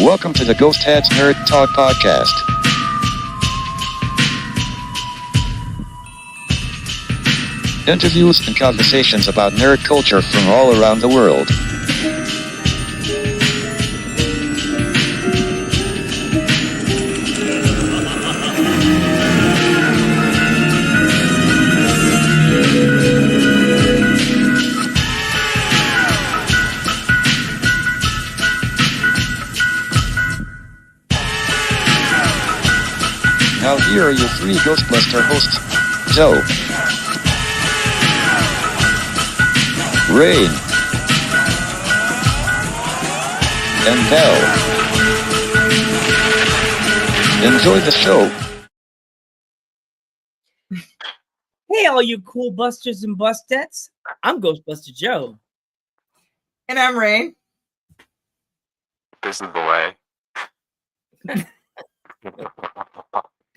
Welcome to the Ghost Heads Nerd Talk Podcast. Interviews and conversations about nerd culture from all around the world. Now here are your three Ghostbuster hosts, Joe, Rain, and Cal. Enjoy the show. Hey, all you cool busters and bustettes. I'm Ghostbuster Joe. And I'm Rain. This is the way.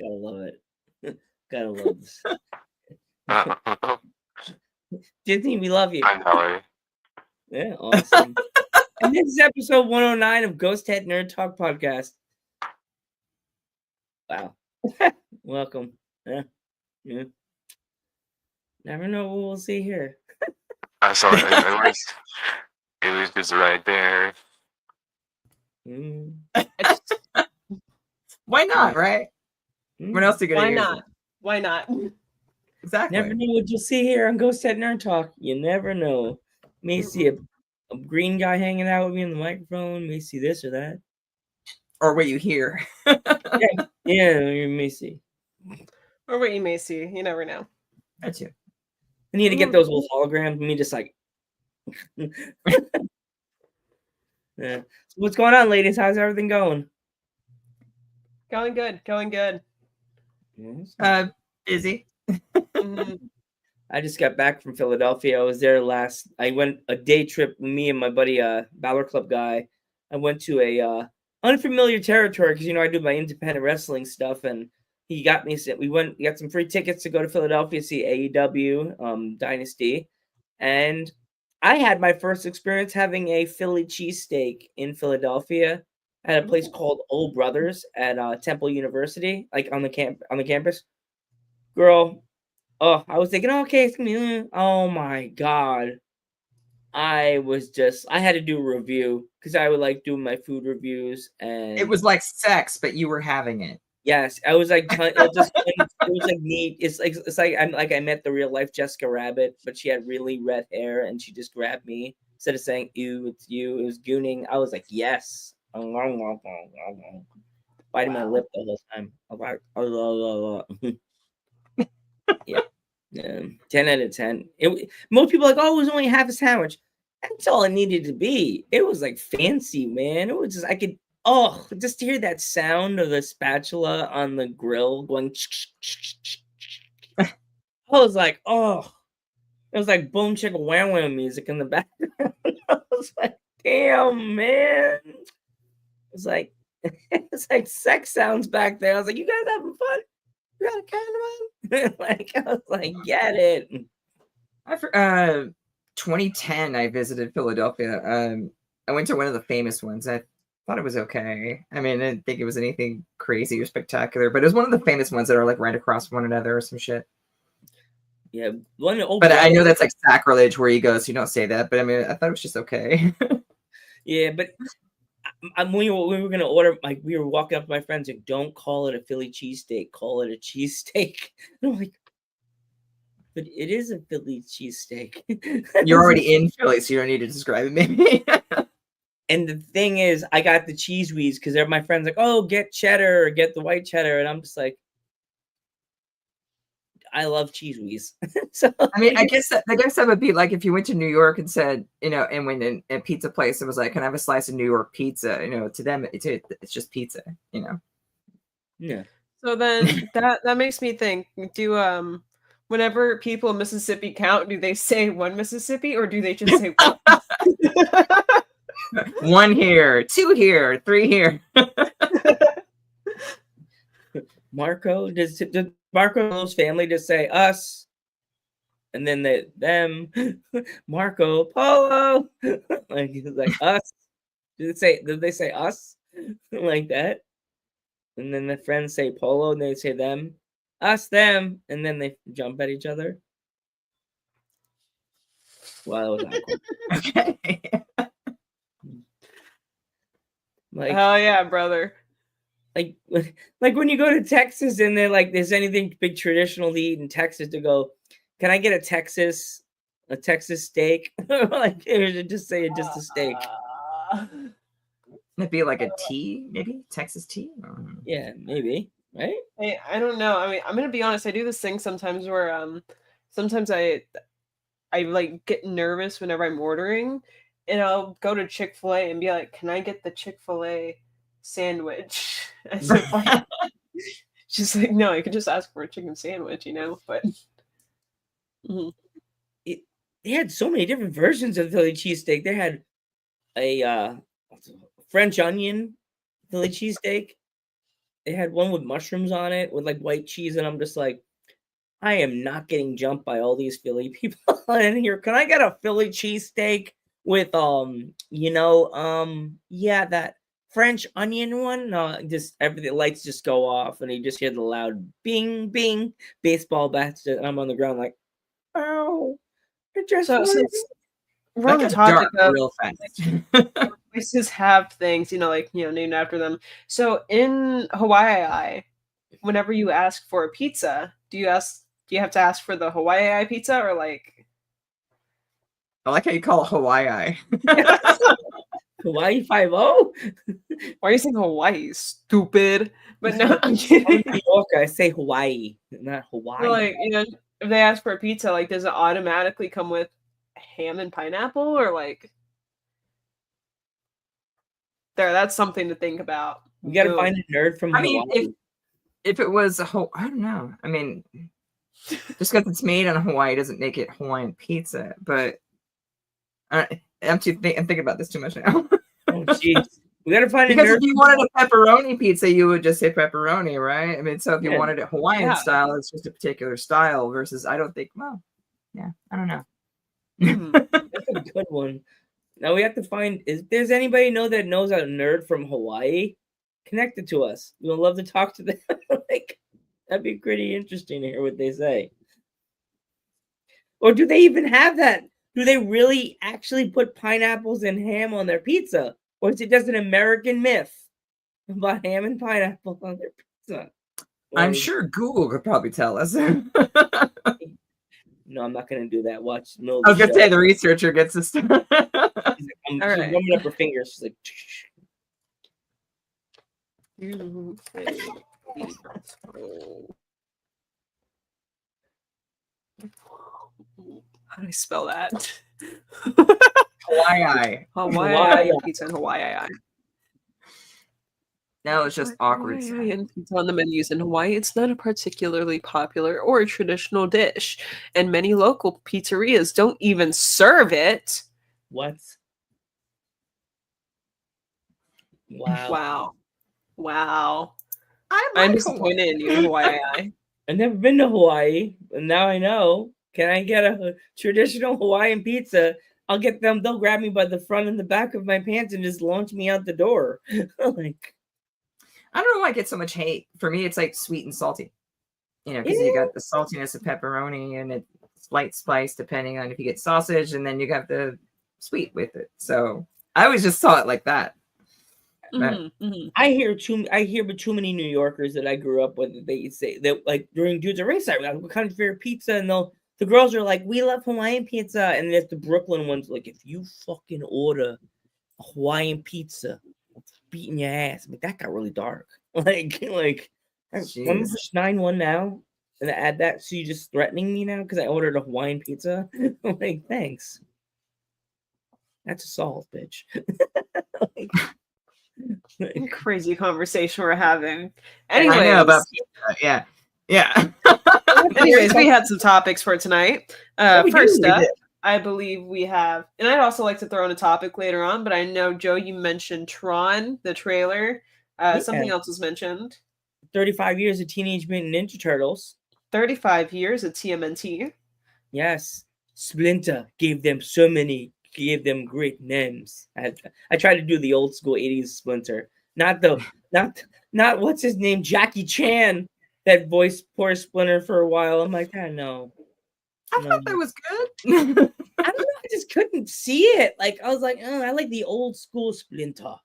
Gotta love it. Gotta love this. Disney, we love you. I'm Hillary. Yeah, awesome. And this is episode 109 of Ghost Head Nerd Talk Podcast. Wow. Welcome. Yeah. Never know what we'll see here. I saw it. It was just right there. Why not, right? What else are you gonna Why use not? it? Why not? Exactly. Never know what you'll see here on Ghost Head Nerd Talk. You never know. May see a green guy hanging out with me on the microphone. May see this or that. Or what you hear. Yeah, you may see. Or what you may see. You never know. That's you. I need to get those little holograms. Me just like. Yeah. So what's going on, ladies? How's everything going? Going good. Going good. Yes. Busy. Mhm. I just got back from Philadelphia. I was there I went a day trip with me and my buddy, Valor Club guy. I went to a unfamiliar territory because I do my independent wrestling stuff, and he got me. We got some free tickets to go to Philadelphia to see AEW Dynasty, and I had my first experience having a Philly cheesesteak in Philadelphia at a place called Old Brothers at Temple University, like on the campus. Girl, oh, I was thinking, okay, it's gonna be. Oh my god, I had to do a review because I would like doing my food reviews, and It was like sex, but you were having it. yes, I was like, it was like neat. It's like I met the real life Jessica Rabbit, but she had really red hair, and she just grabbed me instead of saying "ew, it's you." It was gooning. I was like, yes, biting my lip the whole time. I was like, yeah. 10 out of 10. Most people are like, oh, it was only half a sandwich. That's all it needed to be. It was like fancy, man. It was just just to hear that sound of the spatula on the grill going. I was like, oh, it was like boom chicka wham wham music in the background. I was like, damn, man. It's like sex sounds back there. I was like, you guys having fun? You got a condom? I was like, get it. 2010, I visited Philadelphia. I went to one of the famous ones. I thought it was okay. I mean, I didn't think it was anything crazy or spectacular, but it was one of the famous ones that are like right across one another or some shit. Yeah, but I know that's like sacrilege where you go, so you don't say that. But I mean, I thought it was just okay. Yeah, but when we were gonna order, like we were walking up to my friends, like, don't call it a Philly cheesesteak, call it a cheesesteak. And I'm like, but it is a Philly cheesesteak. You're already in Philly, so you don't need to describe it, maybe. And the thing is, I got the cheese wheeze because they're my friends like, oh, get cheddar or get the white cheddar, and I'm just like, I love cheese wheeze. So I mean, I guess that would be like if you went to New York and said, and went in a pizza place and was like, "Can I have a slice of New York pizza?" To them, it's just pizza. Yeah. So then that makes me think. Do whenever people in Mississippi count, do they say one Mississippi or do they just say one? One here, two here, three here. Marco, does Marco's family just say us? And then them, Marco Polo, like us. Did they say us? like that. And then the friends say polo, and they say them, us, them, and then they jump at each other. Well, that was awkward. Okay. Like, Hell yeah, brother. like, like when you go to Texas and they're like, "There's anything big traditional to eat in Texas?" To go, can I get a Texas steak? Like, or just say just a steak. It'd be like a tea, maybe Texas tea. I don't know. Yeah, maybe, right? Hey, I don't know. I mean, I'm gonna be honest. I do this thing sometimes where sometimes I like get nervous whenever I'm ordering, and I'll go to Chick-fil-A and be like, "Can I get the Chick-fil-A sandwich?" As if like, she's like, "No, you can just ask for a chicken sandwich," you know. But Mhm. They had so many different versions of Philly cheesesteak. They had a French onion Philly cheesesteak. They had one with mushrooms on it with like white cheese, and I'm just like, I am not getting jumped by all these Philly people in here. Can I get a Philly cheesesteak with yeah, that French onion one? No, just everything lights just go off, and you just hear the loud bing bing baseball bats, and I'm on the ground like, ow! I just So wanted since we're on That the got topic dark of real fast. places have things, named after them. So in Hawaii, whenever you ask for a pizza, do you have to ask for the Hawaii pizza or like I like how you call it Hawaii. Hawaii 5-0. why are you saying Hawaii, stupid? But no, I'm I'm kidding. a New Yorker. I say Hawaii, not Hawaii. So, like, if they ask for a pizza, like, does it automatically come with ham and pineapple, or like, that's something to think about. We gotta Boom. find a nerd from I mean, Hawaii. if it was I don't know. I mean, just because it's made on Hawaii doesn't make it Hawaiian pizza. But I'm thinking about this too much now. Oh, jeez. We gotta find a Because nerd. if you wanted a pepperoni pizza, you would just say pepperoni, right? I mean, so if you Yeah. wanted it Hawaiian Yeah. style, it's just a particular style. Versus, I don't think. Well, yeah, I don't know. Hmm. That's a good one. Now we have to find. If there's anybody that knows a nerd from Hawaii, connect it to us. We'll love to talk to them. Like, that'd be pretty interesting to hear what they say. Or do they even have that? Do they really actually put pineapples and ham on their pizza? Or is it just an American myth about ham and pineapple on their pizza? I'm Or- sure Google could probably tell us. No, I'm not going to do that. Watch. I was gonna say the researcher gets this. She's All rubbing right. up her fingers. She's like, How do I spell that? Hawaii. Hawaii pizza and Hawaii. Now it's just awkward. Hawaiian pizza on the menus in Hawaii. It's not a particularly popular or traditional dish, and many local pizzerias don't even serve it. what? Wow. Wow. I'm I'm disappointed in you, Hawaii. I've never been to Hawaii, and now I know. Can I get a traditional Hawaiian pizza? I'll get them. They'll grab me by the front and the back of my pants and just launch me out the door. Like, I don't know why I get so much hate. For me, it's like sweet and salty. Because you got the saltiness of pepperoni and it's light spice depending on if you get sausage, and then you got the sweet with it. So I always just saw it like that. Mhm, mhm. I hear but too many New Yorkers that I grew up with. They say that like during Dudes at Ringside, like, what kind of favorite pizza? And the girls are like, we love Hawaiian pizza, and there's the Brooklyn ones like, if you fucking order a Hawaiian pizza, it's beating your ass. I mean, that got really dark. Like I'm Jeez. just 9-1 now, and I add that, so you just threatening me now because I ordered a Hawaiian pizza. I'm like, thanks. That's assault, bitch. Like, Crazy conversation we're having. I know Anyways, about pizza. Yeah. anyways, we had some topics for tonight. we First did. up, I believe we have, and I'd also like to throw in a topic later on, but I know, Joe, you mentioned Tron, the trailer. Something Yeah. else was mentioned. 35 years of Teenage Mutant Ninja Turtles. 35 years at TMNT. Yes. Splinter gave them great names. I tried to do the old school 80s Splinter. not the not what's his name, Jackie Chan, that voiced poor Splinter for a while. I'm like, no. I No. thought that was good. I don't know. I just couldn't see it. Like I was like, I like the old school Splinter.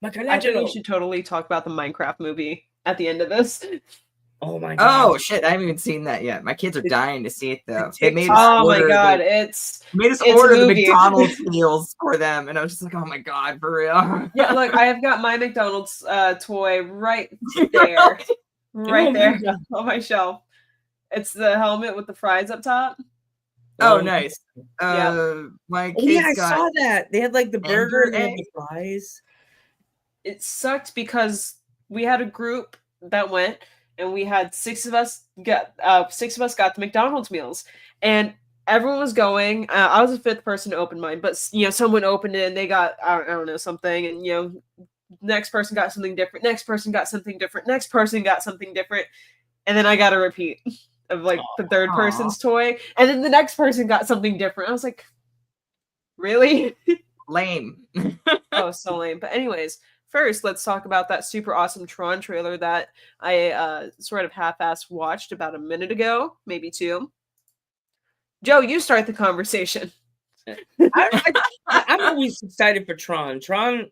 I think Michelangelo. we should totally talk about the Minecraft movie at the end of this. Oh my god. Oh shit! I haven't even seen that yet. My kids are dying to see it though. the They made us Oh my order god, the, it's made us it's a order the movie. McDonald's meals for them, and I was just like, oh my god, for real. yeah. Look, I have got my McDonald's toy right there, Oh right my there God. on my shelf. It's the helmet with the fries up top. Oh, nice. Yeah. My Oh kids yeah, I got saw that. They had like the burger and they had egg. the fries. It sucked because we had a group that went, and we had six of us got the McDonald's meals, and everyone was going. I was the fifth person to open mine, but someone opened it and they got I don't know something, and next person got something different. Next person got something different. Next person got something different, and then I got a repeat of like the third person's toy, and then the next person got something different. I was like, really? lame. Oh, so lame. But anyways, first, let's talk about that super awesome Tron trailer that I sort of half-assed watched about a minute ago, maybe two. Joe, you start the conversation. I'm always excited for Tron. Tron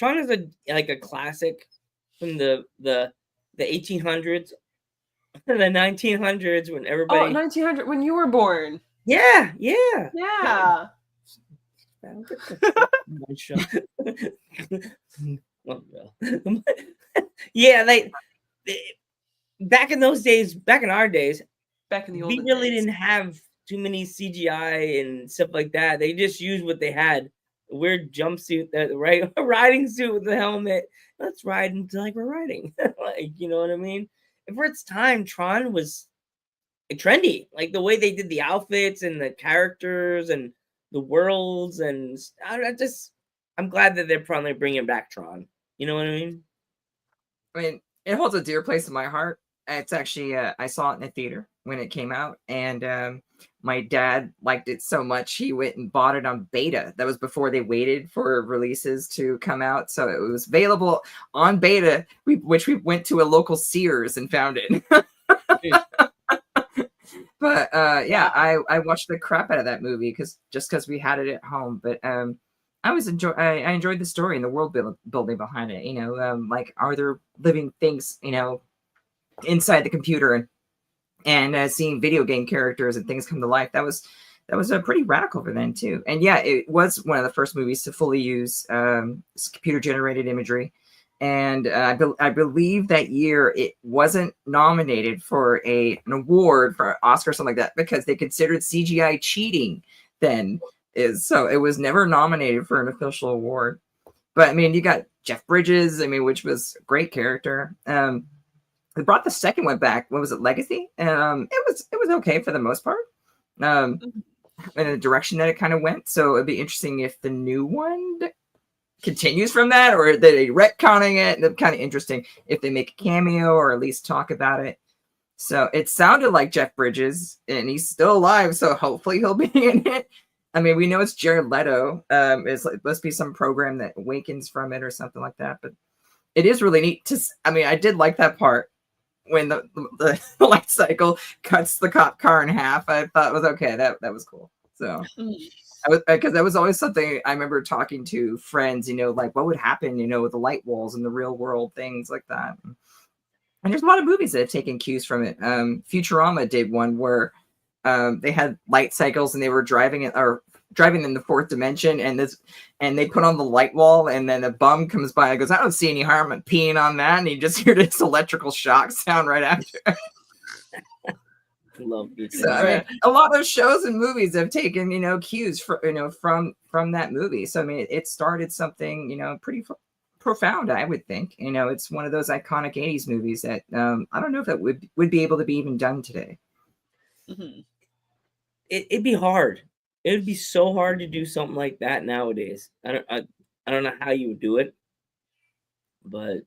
is a classic from the 1800s, the 1900s when everybody. 1900, when you were born. Yeah. Yeah. Yeah, like back in those days, back in our days, Back in the old we really didn't have too many CGI and stuff like that. They just used what they had. A weird jumpsuit, right? A riding suit with the helmet. Let's ride until like we're riding. Like, you know what I mean? And for its time, Tron was trendy. Like the way they did the outfits and the characters and the worlds, and I'm glad that they're probably bringing back Tron. You know what I mean? I mean, it holds a dear place in my heart. It's actually I saw it in the theater when it came out, and my dad liked it so much he went and bought it on beta. That was before they waited for releases to come out, so it was available on beta, which we went to a local Sears and found it. But yeah, I watched the crap out of that movie because we had it at home. But I enjoyed the story and the world building behind it. Like, are there living things inside the computer, and seeing video game characters and things come to life. That was pretty radical for them too. And yeah, it was one of the first movies to fully use computer generated imagery. And I believe that year it wasn't nominated for an award for Oscar or something like that because they considered CGI cheating then. So it was never nominated for an official award. But I mean, you got Jeff Bridges, which was a great character. They brought the second one back. What was it, Legacy? It was okay for the most part. In the direction that it kind of went. So it'd be interesting if the new one continues from that, or they retconning it. It'd be kind of interesting if they make a cameo or at least talk about it. So it sounded like Jeff Bridges, and he's still alive. So hopefully he'll be in it. I mean, we know it's Jared Leto. It must be some program that awakens from it or something like that. But it is really neat to. I did like that part when the light cycle cuts the cop car in half. I thought it was okay. That was cool. So because that was always something I remember talking to friends. Like what would happen, with the light walls in the real world, things like that. And there's a lot of movies that have taken cues from it. Futurama did one where they had light cycles and they were driving in the fourth dimension, and they put on the light wall, and then a bum comes by and goes, I don't see any harm in peeing on that, and you just hear this electrical shock sound right after. Love it. So, a lot of shows and movies have taken cues from that movie. So it started something pretty profound, I would think. It's one of those iconic 80s movies that I don't know if that would be able to be even done today. Mm-hmm. It'd be hard. It would be so hard to do something like that nowadays. I don't know how you would do it, but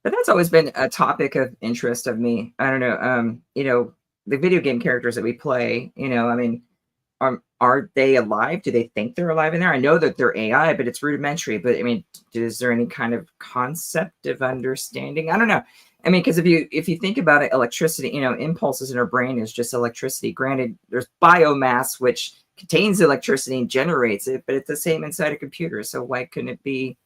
that's always been a topic of interest of me. I don't know. The video game characters that we play. are they alive? Do they think they're alive in there? I know that they're AI, but it's rudimentary. But I mean, is there any kind of concept of understanding? I don't know. I mean, because if you think about it, electricity, impulses in our brain is just electricity. Granted, there's biomass which contains electricity and generates it, but it's the same inside a computer. So why couldn't it be?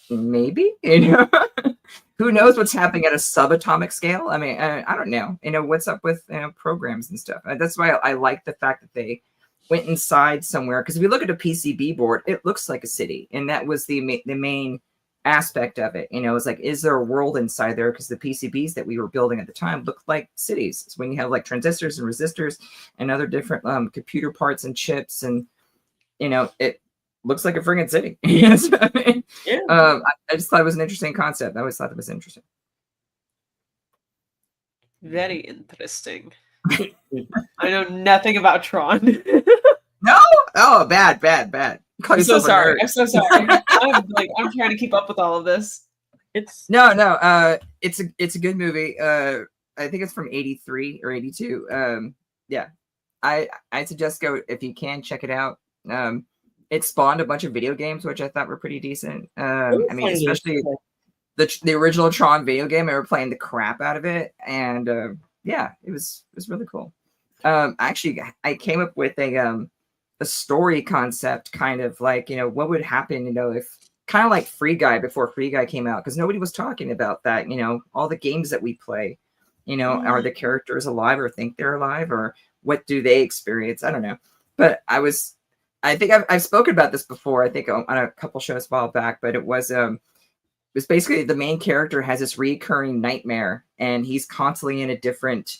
Maybe, who knows what's happening at a subatomic scale? I mean, I don't know. What's up with programs and stuff. That's why I like the fact that they went inside somewhere. Because if you look at a PCB board, it looks like a city, and that was the main aspect of it. It's like, is there a world inside there? Because the PCBs that we were building at the time looked like cities. It's when you have like transistors and resistors and other different computer parts and chips, and it looks like a friggin' city. Yes, I mean, Yeah. I just thought it was an interesting concept. I always thought it was interesting. Very interesting. I know nothing about Tron. No, oh, bad. Call I'm so yourself a sorry. nerd. I'm so sorry. I'm trying to keep up with all of this. It's No, it's a good movie. I think it's from 83 or 82. Yeah, I suggest go if you can check it out. It spawned a bunch of video games, which I thought were pretty decent. I mean, especially the original Tron video game. I were playing the crap out of it, and yeah, it was really cool. Actually, I came up with a story concept, kind of like what would happen, if kind of like Free Guy before Free Guy came out, because nobody was talking about that. All the games that we play, are the characters alive or think they're alive, or what do they experience? I don't know, but I think I've spoken about this before, I think on a couple shows a while back, but it was basically the main character has this recurring nightmare, and he's constantly in a different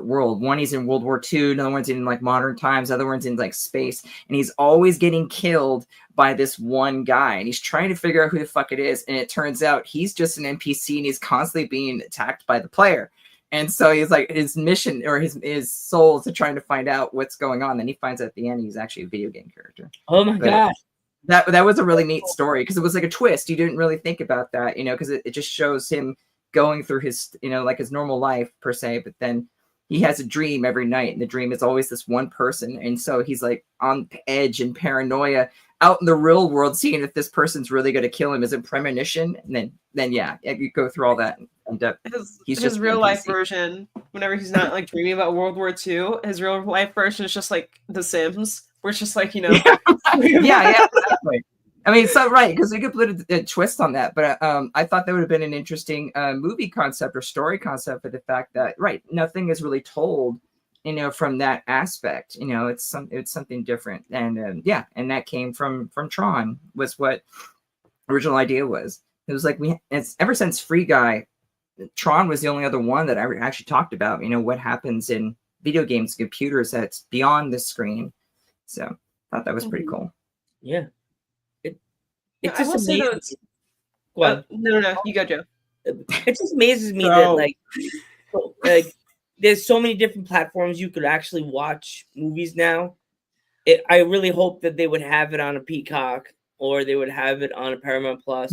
world. One, he's in World War II, another one's in like modern times, other one's in like space, and he's always getting killed by this one guy, and he's trying to figure out who the fuck it is, and it turns out he's just an NPC, and he's constantly being attacked by the player. And so he's like, his mission or his soul is to trying to find out what's going on. Then he finds out at the end he's actually a video game character. oh my god. That was a really neat story, because it was like a twist. You didn't really think about that, because it just shows him going through his, like his normal life per se, but then he has a dream every night, and the dream is always this one person. And so he's like on edge and paranoia out in the real world, seeing if this person's really going to kill him. Is it premonition? And then yeah, you go through all that. And he's His just real life NPC. version, whenever he's not like dreaming about World War II, his real life version is just like The Sims, where it's just like, yeah, exactly. I mean, so right, because we could put a twist on that, but I thought that would have been an interesting movie concept or story concept, for the fact that nothing is really told, from that aspect. It's something different, and yeah, and that came from Tron, was what original idea was. It was like it's ever since Free Guy, Tron was the only other one that I actually talked about. What happens in video games, computers, that's beyond the screen. So I thought that was pretty cool. Yeah. It's I will just say though, amazing. Go on. no, you go, Joe. It just amazes me that like there's so many different platforms you could actually watch movies now. I really hope that they would have it on a Peacock, or they would have it on a Paramount Plus,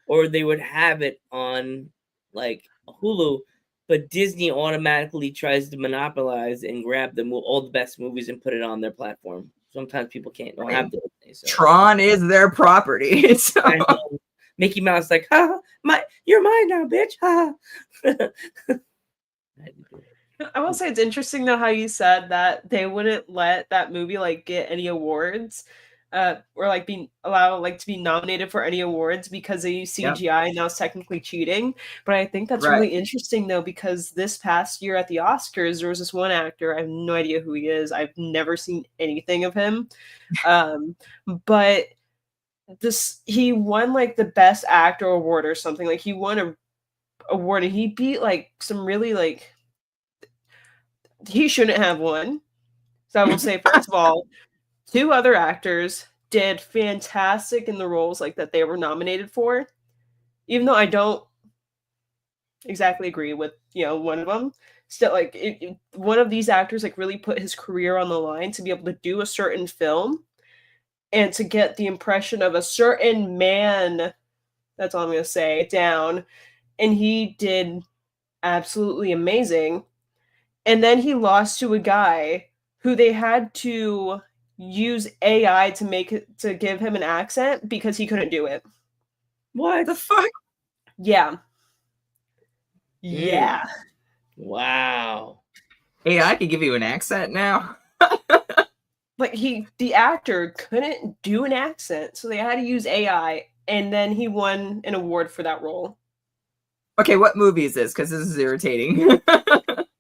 or they would have it on like Hulu. But Disney automatically tries to monopolize and grab all the best movies and put it on their platform. Sometimes people don't have the Disney. So. Tron is their property. So. I know. Mickey Mouse like, you're mine now, bitch. Ha. I will say it's interesting though how you said that they wouldn't let that movie like get any awards, or like be allowed like to be nominated for any awards because they use CGI and now it's technically cheating. But I think that's really interesting though, because this past year at the Oscars there was this one actor, I have no idea who he is. I've never seen anything of him, but he won like the best actor award or something. Like he won a award and he beat like some really like. He shouldn't have won. So I will say, first of all, two other actors did fantastic in the roles like that they were nominated for. Even though I don't exactly agree with one of them, still like one of these actors like really put his career on the line to be able to do a certain film and to get the impression of a certain man. That's all I'm gonna say. Down, and he did absolutely amazing. And then he lost to a guy who they had to use AI to give him an accent because he couldn't do it. What the fuck? Yeah. Yeah. Wow. AI can give you an accent now. Like the actor couldn't do an accent, so they had to use AI, and then he won an award for that role. Okay, what movie is this? Because this is irritating.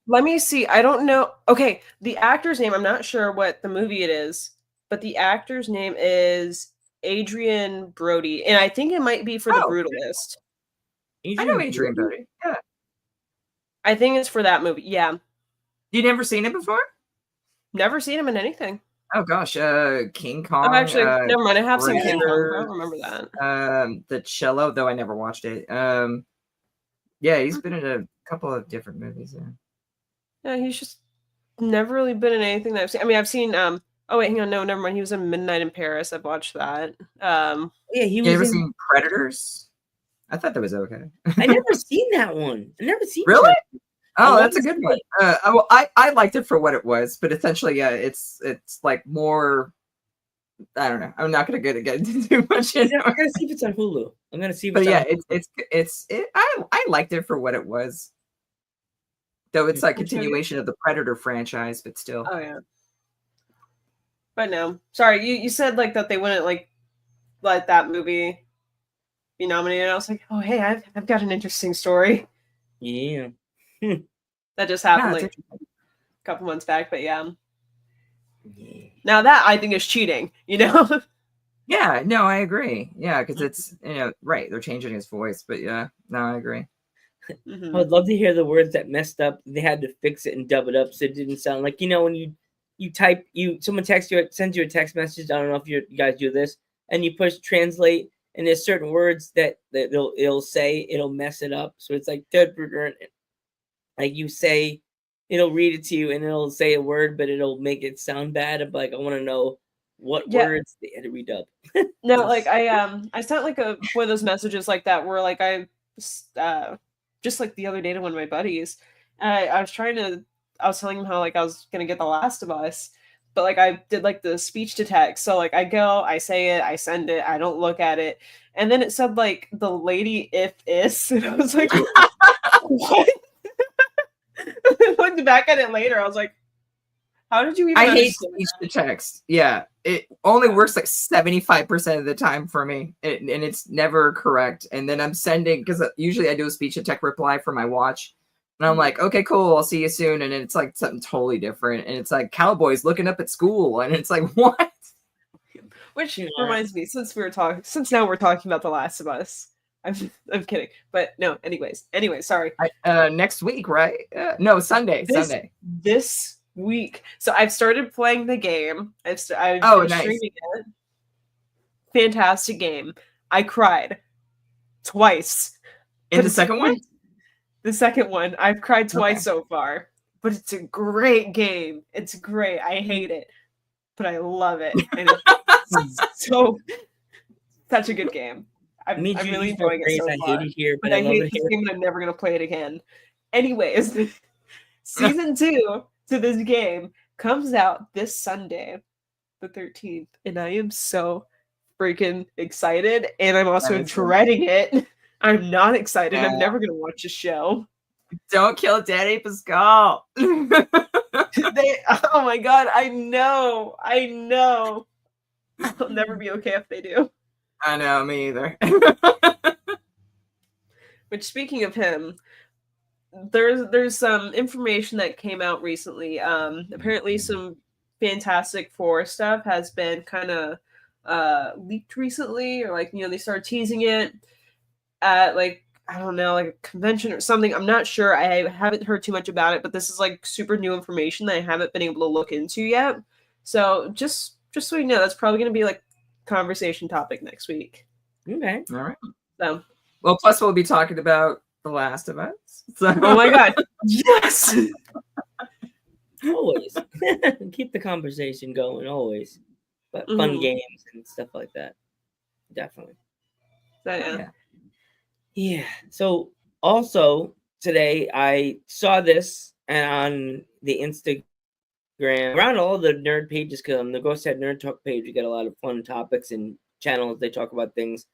Let me see. I don't know. Okay, the actor's name, I'm not sure what the movie it is, but the actor's name is Adrian Brody, and I think it might be for The Oh. Brutalist. I know Adrian Brody. Yeah. I think it's for that movie. Yeah. You never seen it before? Never seen him in anything. Oh gosh, King Kong. Oh, actually, never mind. I have seen King Kong. I Raider, don't remember that. The Cello, though I never watched it. Yeah, he's been in a couple of different movies. Yeah. Yeah, he's just never really been in anything that I've seen. I mean, I've seen oh wait, hang on, no, never mind. He was in Midnight in Paris. I've watched that. Yeah, he You was. ever in... seen Predators? I thought that was okay. I never seen that one. I never seen. Really? That. Oh, that's a good one. I liked it for what it was, but essentially, yeah, it's like more. I don't know. I'm not gonna get into too much. I'm gonna see if it's on Hulu. I'm gonna see if but it's yeah, on I liked it for what it was. Though it's like continuation of the Predator franchise, but still. Oh yeah. But no, sorry. You said like that they wouldn't like let that movie be nominated. I was like, oh hey, I've got an interesting story. Yeah. That just happened Yeah, like a couple months back, but yeah. Yeah. Now that I think is cheating, you know? Yeah, no, I agree. Yeah, because it's right. They're changing his voice, but yeah, no, I agree. Mhm. I would love to hear the words that messed up. They had to fix it and dub it up so it didn't sound like when you type someone texts you, sends you a text message. I don't know if you guys do this, and you push translate, and there's certain words that it'll say, it'll mess it up. So it's like like you say, it'll read it to you and it'll say a word, but it'll make it sound bad. I'm like, I want to know what words they had to redub. No, like I sent like one of those messages like that where like I just like the other day to one of my buddies, and I was telling him how like I was gonna get The Last of Us, but like I did like the speech to text. So like I go, I say it, I send it, I don't look at it, and then it said like the lady if is, and I was like, what? Looked back at it later, I was like, how did you even? I hate speech to text. Yeah, it only works like 75% of the time for me, and it's never correct. And then I'm sending, because usually I do a speech to text reply for my watch, and I'm like, okay, cool, I'll see you soon. And then it's like something totally different, and it's like cowboys looking up at school, and it's like, what? Which reminds me, since now we're talking about The Last of Us. I'm kidding, but no. Anyways, sorry. Next week, right? No, Sunday. This week. So I've started playing the game. I've been nice. streaming it. Fantastic game. I cried twice. In the second one? The second one. I've cried twice so far. But it's a great game. It's great. I hate it. But I love it. And it's such a good game. I'm really enjoying it so far. I hate it here, but I love hate it this here. game and I'm never going to play it again. Anyways, season 2 to this game comes out this Sunday, the 13th, and I am so freaking excited, and I'm also dreading it. I'm not excited. I'm never going to watch a show. Don't kill Danny Pascal. Oh my god, I know. I'll never be okay if they do. I know, me either. Which, speaking of him, there's some information that came out recently. Apparently some Fantastic Four stuff has been kind of leaked recently, or like they started teasing it at like, I don't know, like a convention or something. I'm not sure. I haven't heard too much about it, but this is like super new information that I haven't been able to look into yet. So just so you know, that's probably going to be like conversation topic next week. Okay. All right. So, well, plus we'll be talking about The Last of Us. So. Oh my god. Yes. Always. Keep the conversation going, always. But fun games and stuff like that. Definitely. So, yeah. So also today I saw this and on the around all the nerd pages. Cause on the Ghost Head Nerd Talk page, we get a lot of fun topics and channels. They talk about things.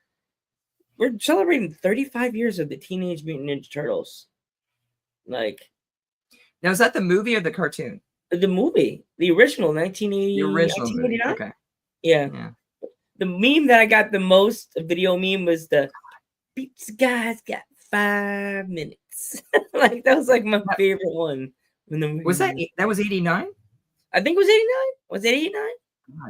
We're celebrating 35 years of the Teenage Mutant Ninja Turtles. Like, now, is that the movie or the cartoon? the movie, the original 1980, The original movie. 1989? Okay. Yeah. Yeah. The meme that I got the most, a video meme, was the Pizza Guy's got 5 minutes. Like, that was like my favorite one. When the Was that movie- that was 89? I think it was 89. Was it 89?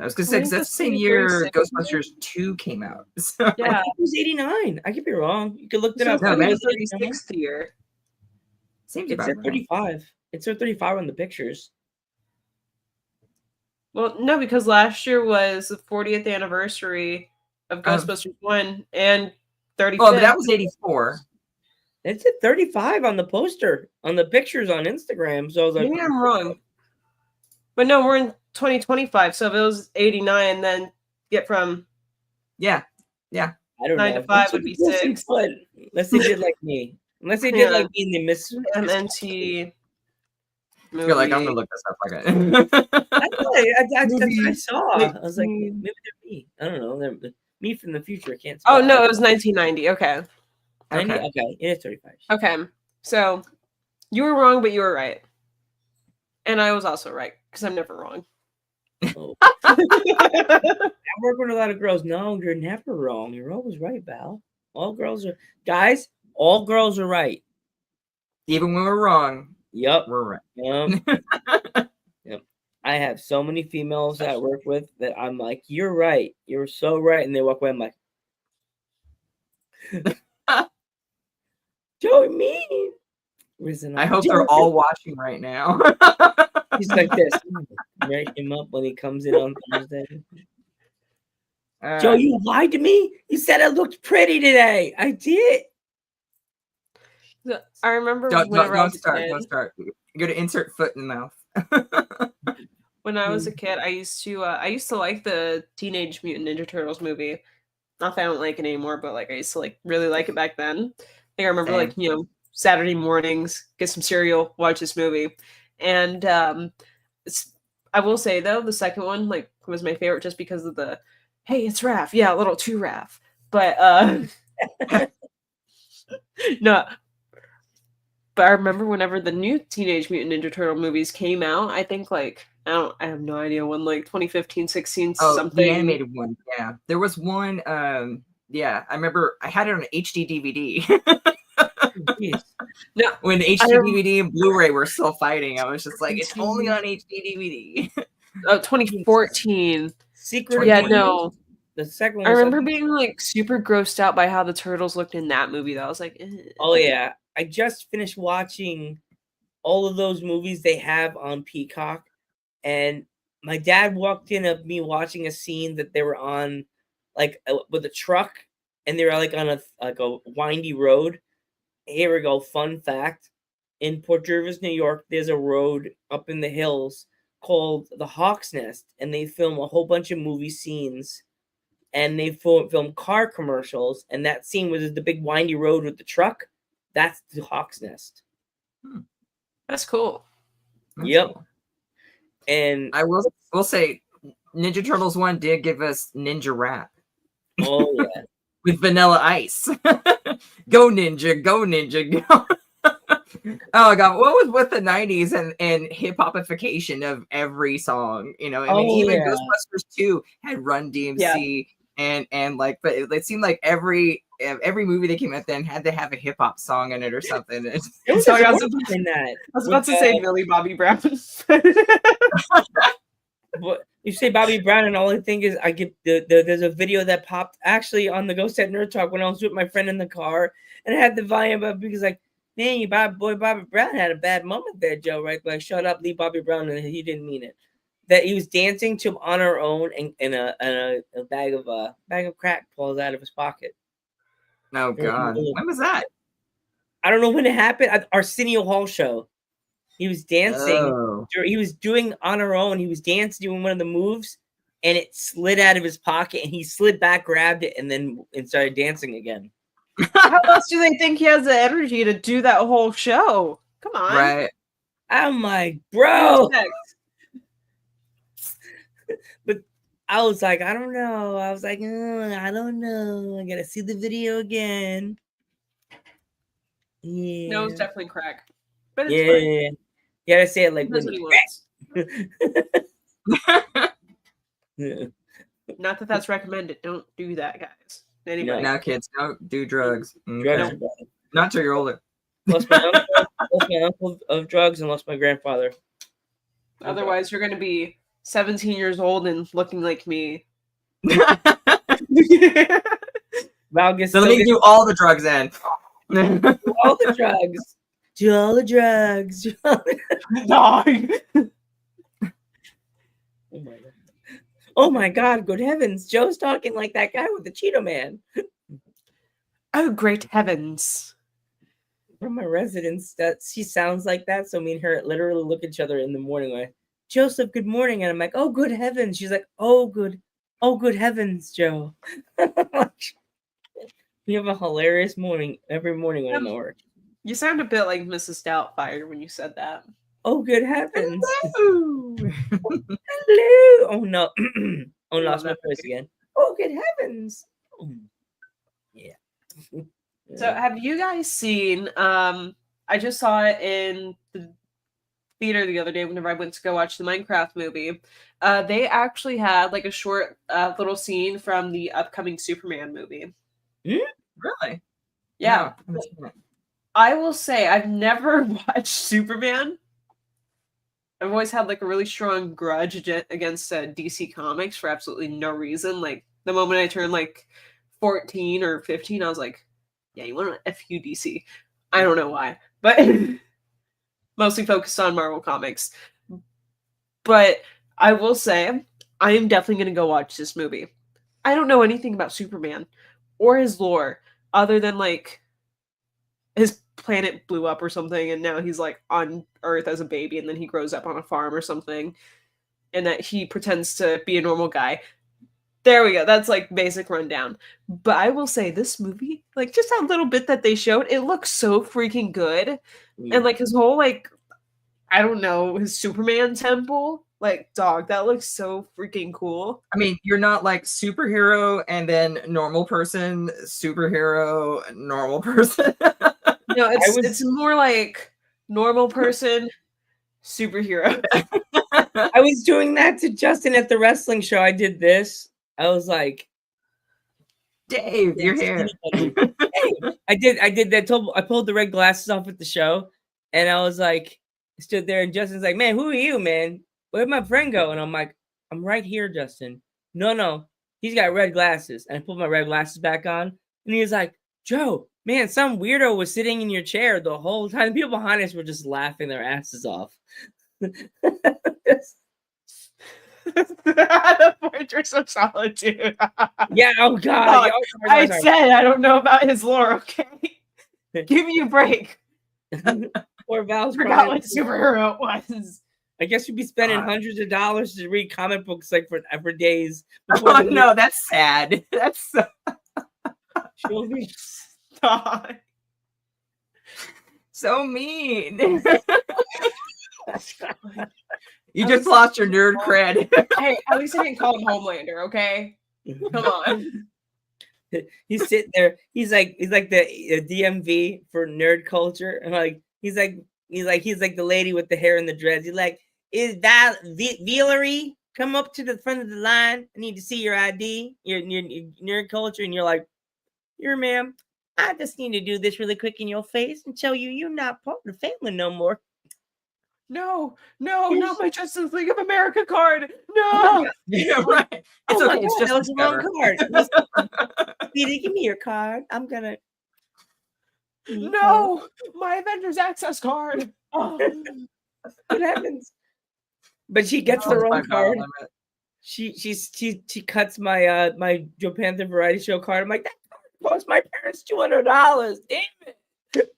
I was gonna say, 'cause that's the same year Ghostbusters 2 came out. So, Yeah. It was 89. I could be wrong. You could look that So up. No, it man. was the 36th year. seems It about said right. 35. It said 35 on the pictures. Well, no, because last year was the 40th anniversary of Ghostbusters 1 and 35th. Oh, but that was 84. It said 35 on the poster, on the pictures on Instagram. So I was like, Maybe I'm wrong. But no, we're in 2025. So if it was 89, then get from Yeah. I don't 9 know. to 5 would be We'll see 6. what- Unless they did like me. Unless they did Yeah. like me and they missed. MNT movie. You're like, I'm gonna look this up. Like, That's what I Movie. saw. I was like, Movie. maybe they're me. I don't know. They're me from the future. Can't. Oh, spell. no, it was 1990. Okay. 90? Okay. Okay, it is 35. Okay. So you were wrong, but you were right. And I was also right because I'm never wrong. Oh. I work with a lot of girls. No, you're never wrong. You're always right, Val. All girls are guys. All girls are right. even when we're wrong, Yep. we're right. Yep. I have so many females that I work with that I'm like, you're right. You're so right. And they walk away. I'm like, Joey mean. I hope they're all watching right now. He's like this. Marry him up when he comes in on Thursday. Joe, you lied to me. You said I looked pretty today. I did. I remember don't whenever I was a start. kid, Don't start. You're gonna insert foot in the mouth. when I was a kid, I used to like the Teenage Mutant Ninja Turtles movie. Not that I don't like it anymore, but like I used to like really like it back then. I remember Same. like Saturday mornings, get some cereal, watch this movie, and I will say though the second one like was my favorite just because of the hey it's Raph, yeah, a little too Raph, but no. But I remember whenever the new Teenage Mutant Ninja Turtle movies came out, I think like I have no idea when, like 2015, 16, something. The animated one. Yeah, there was one. Yeah, I remember I had it on HD DVD. Jeez. No, When HD DVD and Blu-ray were still fighting, I was just like, it's only on HD DVD. 2014. Secret. Yeah, Wars. no. The second one. I was remember like- being like super grossed out by how the turtles looked in that movie. That I was like, eh. Oh yeah, I just finished watching all of those movies they have on Peacock, and my dad walked in of me watching a scene that they were on, like with a truck, and they were like on a windy road. Here we go. Fun fact: in Port Jervis, New York, there's a road up in the hills called the Hawk's Nest, and they film a whole bunch of movie scenes. And they film car commercials, and that scene was the big windy road with the truck. That's the Hawk's Nest. That's cool. That's Yep. cool. And I will say, Ninja Turtles 1 did give us Ninja Rap oh yeah, with Vanilla Ice. Go Ninja, go. Oh god, what was with the 90s and hip hopification of every song? I mean, Oh, even yeah. Ghostbusters 2 had Run DMC and like, but it seemed like every movie that came out then had to have a hip hop song in it or something. there was So I a was song in that. I was about to say Millie Bobby Brown. But you say Bobby Brown, and all I think is I get there's a video that popped actually on the Ghost Head Nerd Talk when I was with my friend in the car, and I had the volume up because like, man, you Bobby Brown had a bad moment there, Joe. Right? Like, shut up, leave Bobby Brown, and he didn't mean it. That he was dancing to On Our Own, and a bag of crack falls out of his pocket. Oh god, when was that? I don't know when it happened. At Arsenio Hall show. He was dancing. Oh. He was doing On Our Own. He was dancing, doing one of the moves, and it slid out of his pocket. And he slid back, grabbed it, and started dancing again. How else do they think he has the energy to do that whole show? Come on. Right. I'm like, bro, Respect. But I was like, I don't know. I was like, I don't know. I gotta see the video again. Yeah. No, it's definitely crack. But it's yeah. fine. You gotta say it like He does when what he wants. Yeah. Not that that's recommended. Don't do that, guys. Anybody. Now, kids, don't do drugs. Drugs Okay. are bad. Not till you're older. Lost my uncle of drugs and lost my grandfather. Otherwise, you're going to be 17 years old and looking like me. Val gets So let me do all the drugs then. all the drugs. Do all the drugs. Do all the- Dog. Oh my god. Oh my god, good heavens. Joe's talking like that guy with the Cheeto Man. Oh, great heavens. From my residence, that she sounds like that. So me and her literally look at each other in the morning like, Joseph, good morning. And I'm like, oh, good heavens. She's like, oh, good heavens, Joe. We have a hilarious morning every morning when I'm at work. You sound a bit like Mrs. Doubtfire when you said that. Oh, good heavens. Ooh. Hello. Oh, no. Oh, lost my that voice again. Oh, good heavens. Oh. Yeah. So have you guys seen I just saw it in the theater the other day whenever I went to go watch the Minecraft movie. They actually had like a short little scene from the upcoming Superman movie. Really? Yeah. No, I haven't seen it. I will say I've never watched Superman. I've always had like a really strong grudge against DC Comics for absolutely no reason. Like the moment I turned like 14 or 15, I was like, yeah, you want to F you DC. I don't know why, but mostly focused on Marvel Comics. But I will say, I am definitely going to go watch this movie. I don't know anything about Superman or his lore other than like his planet blew up or something and now he's like on Earth as a baby and then he grows up on a farm or something and that he pretends to be a normal guy. There we go. That's like basic rundown. But I will say this movie, like just that little bit that they showed, it looks so freaking good. And like his whole like, I don't know, his Superman temple, like dog, that looks so freaking cool. I mean, you're not like superhero and then normal person, superhero, normal person. No, it's more like normal person, superhero. I was doing that to Justin at the wrestling show. I did this. I was like, Dave, you're here. Hey, I did that. I pulled the red glasses off at the show, and I was like, stood there, and Justin's like, man, who are you, man? Where'd my friend go? And I'm like, I'm right here, Justin. No, he's got red glasses. And I pulled my red glasses back on, and he was like, Joe, man, some weirdo was sitting in your chair the whole time. The people behind us were just laughing their asses off. The Fortress of Solitude. Yeah, oh god. I said I don't know about his lore, okay? Give me a break. Or Val's Forgot what superhero it was. I guess you'd be spending hundreds of dollars to read comic books like for days. Oh no, that's sad. That's so... Stop. So mean. You just lost your nerd cred. Hey, at least I didn't call him Homelander, okay? Come on. He's sitting there. He's like the DMV for nerd culture, and like he's like the lady with the hair and the dreads. He's like, is that Valerie? Come up to the front of the line. I need to see your ID, your nerd culture, and you're like, here, ma'am. I just need to do this really quick in your face and show you're not part of the family no more. No, not my Justice League of America card. No. Yeah, right. It's Oh okay. my It's God, just that was the wrong Discover. card. Speedy, give me your card. I'm gonna. No, my Avengers Access card. Oh. What happens? But she gets the Oh, wrong my card. God. She cuts my my Joe Panther variety show card. I'm like, that card cost my parents $200. Damn it!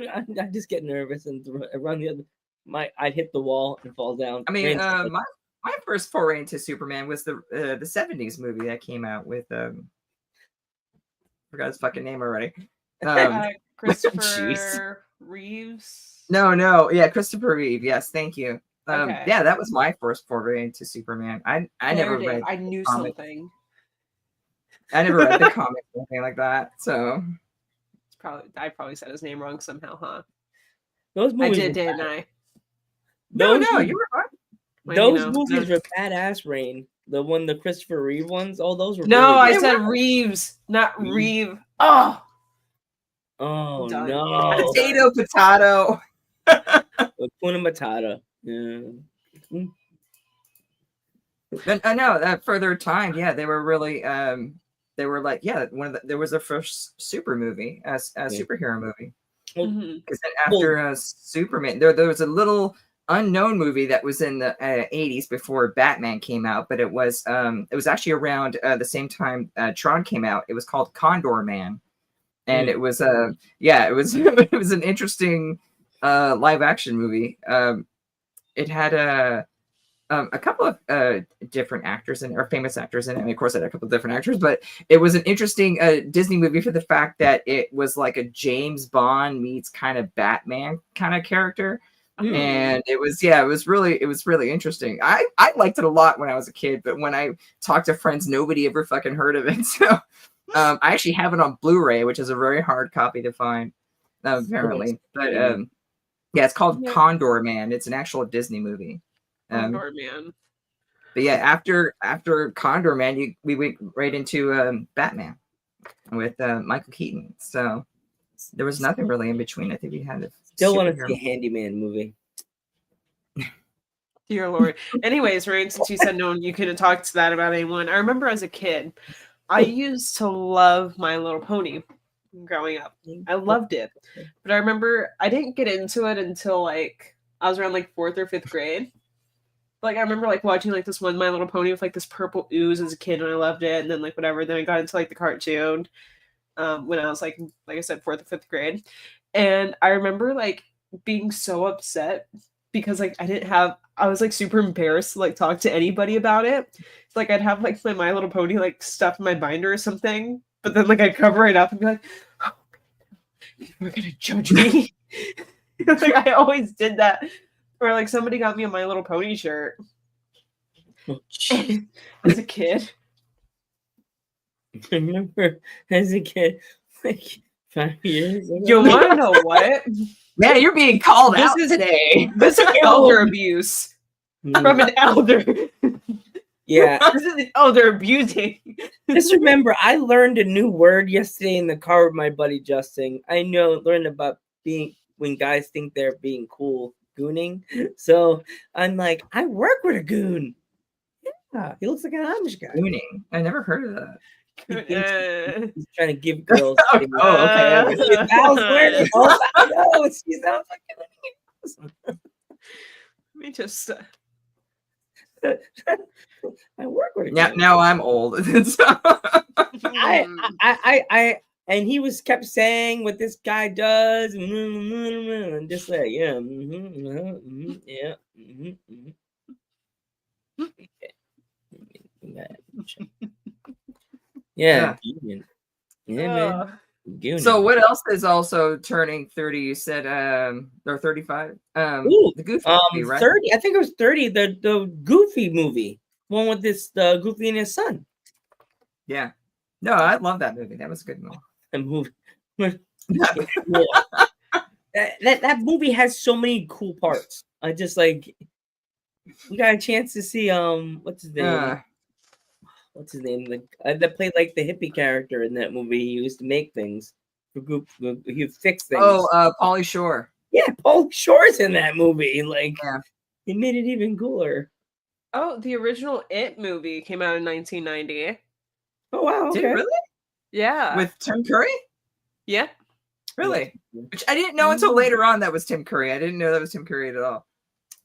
I just get nervous and run the other. I'd hit the wall and fall down. I mean, my first foray into Superman was the 70s movie that came out with forgot his fucking name already. Christopher Reeves. No, yeah, Christopher Reeve. Yes, thank you. Okay. Yeah, that was my first foray into Superman. I never There, Dave, read I knew comics. something. I never read the comics or anything like that. So I probably said his name wrong somehow, huh? Those I movies did, were didn't I? no, those you were fine. Well, those you know, movies were badass, Rain. The Christopher Reeve ones, all those were No, I really good. said Reeves, not Reeve. Reeve. Oh, Oh Done. no. Potato. Hakuna Matata. Yeah. But no, that further time, yeah, they were really they were like, yeah, there was their first super movie, a superhero movie. mhm. Because then after Superman, there was a little unknown movie that was in the 80s before Batman came out, but it was actually around the same time Tron came out. It was called Condor Man, and it was it was it was an interesting live action movie. It had a couple of different actors in, or famous actors in it. I mean, of course, it had a couple of different actors, but it was an interesting Disney movie for the fact that it was like a James Bond meets kind of Batman kind of character. And it was really interesting. I liked it a lot when I was a kid, but when I talked to friends, nobody ever fucking heard of it. So I actually have it on Blu-ray, which is a very hard copy to find, apparently. But yeah, it's called Condor Man. It's an actual Disney movie. Condor Man. But yeah, after Condor Man, we went right into Batman with Michael Keaton. So there was nothing really in between. I think we had a Still want to see a Handyman movie. Dear Lord. Anyways, Rain, since you said no, you couldn't talk to that about anyone. I remember as a kid, I used to love My Little Pony growing up. I loved it. But I remember I didn't get into it until like I was around like 4th or 5th grade. Like I remember like watching like this one My Little Pony with like this purple ooze as a kid, and I loved it. And then like whatever, then I got into like the cartoon when I was like I said 4th or 5th grade. And I remember like being so upset because like I was like super embarrassed to like talk to anybody about it. Like I'd have like my Little Pony like stuff in my binder or something, but then like I'd cover it up and be like, oh, you're gonna judge me. Like I always did that. Or like somebody got me a My Little Pony shirt as a kid. I remember as a kid, like 5 years ago. You want to know what? Yeah, you're being called out is today. This is elder abuse from an elder. Yeah. This is an elder abusing. Just remember, I learned a new word yesterday in the car with my buddy Justin. I learned about being when guys think they're being cool, gooning. So I'm like, I work with a goon. Yeah, he looks like an Amish guy. Gooning. I never heard of that. He's trying to give girls. Okay. Val's learning. Oh, no, she sounds like Let me just. I work with a goon. Now I'm old. I and he kept saying what this guy does, and just like yeah, yeah. Man. So what else is also turning 30? You said or 35? The Goofy movie, right? 30. I think it was 30. The Goofy movie, one with this Goofy and his son. Yeah. No, I love that movie. That was a good movie. That movie has so many cool parts. I just like we got a chance to see what's his name? What's his name? That played like the hippie character in that movie. He used to make things for group. He fixed things. Pauly Shore. Yeah, Pauly Shore's in that movie. Like, he made it even cooler. Oh, the original It movie came out in 1990. Oh wow! Okay. Did it really? Yeah. With Tim Curry? Yeah. Really? Which I didn't know until later on that was Tim Curry. I didn't know that was Tim Curry at all.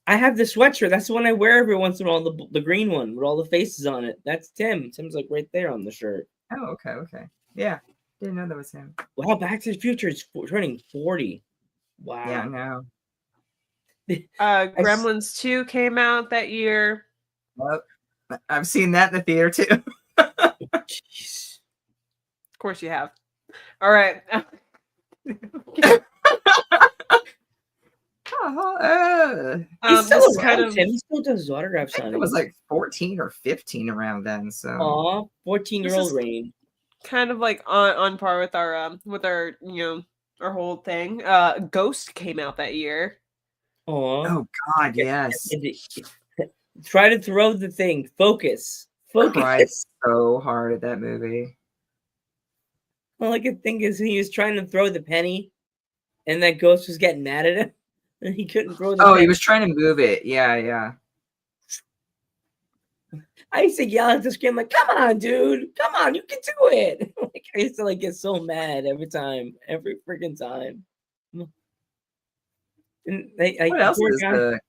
I have the sweatshirt. That's the one I wear every once in a while. The green one with all the faces on it. That's Tim. Tim's like right there on the shirt. Oh, okay. Yeah, didn't know that was him. Wow, Back to the Future is turning 40. Wow. Yeah, I know. Gremlins 2 came out that year. Well, I've seen that in the theater too. Jeez. Of course you have. All right. He's still this is around, kind of Tim. He still does autograph I think signings. it was like 14 or 15 around then. So Aw, 14-year-old is- Rain. kind of like on par with our our whole thing. Ghost came out that year. Aw. oh god, yes. Try to throw the thing. Focus. Cried Focus. so hard at that movie. All I could think is he was trying to throw the penny, and that ghost was getting mad at him, and he couldn't throw the Oh, penny. he was trying to move it. Yeah. I used to yell at the screen like, "Come on, dude! Come on, you can do it!" Like I used to like get so mad every freaking time. And What else poor is guy-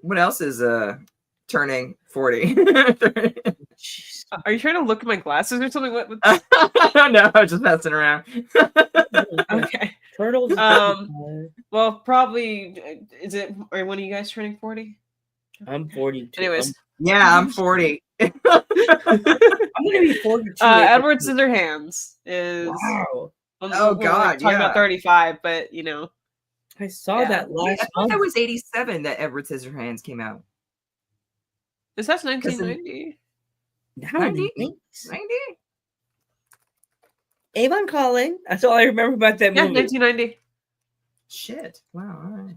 What else is turning 40? Jeez. Are you trying to look at my glasses or something? What? No, I'm just messing around. Okay. Turtles. Well, probably is it? Are one of you guys turning 40? I'm 42. Anyways, Yeah, I'm 40. I'm gonna be 42. Edward Scissorhands is. Wow. Oh, God, talking about yeah. 35, but you know. I saw Yeah. that I last thought month. that was 87 that Edward Scissorhands came out. This has 1990. How 90? nice. 90? Avon Calling. That's all I remember about that Yeah, movie. 1990. Shit. Wow. All right.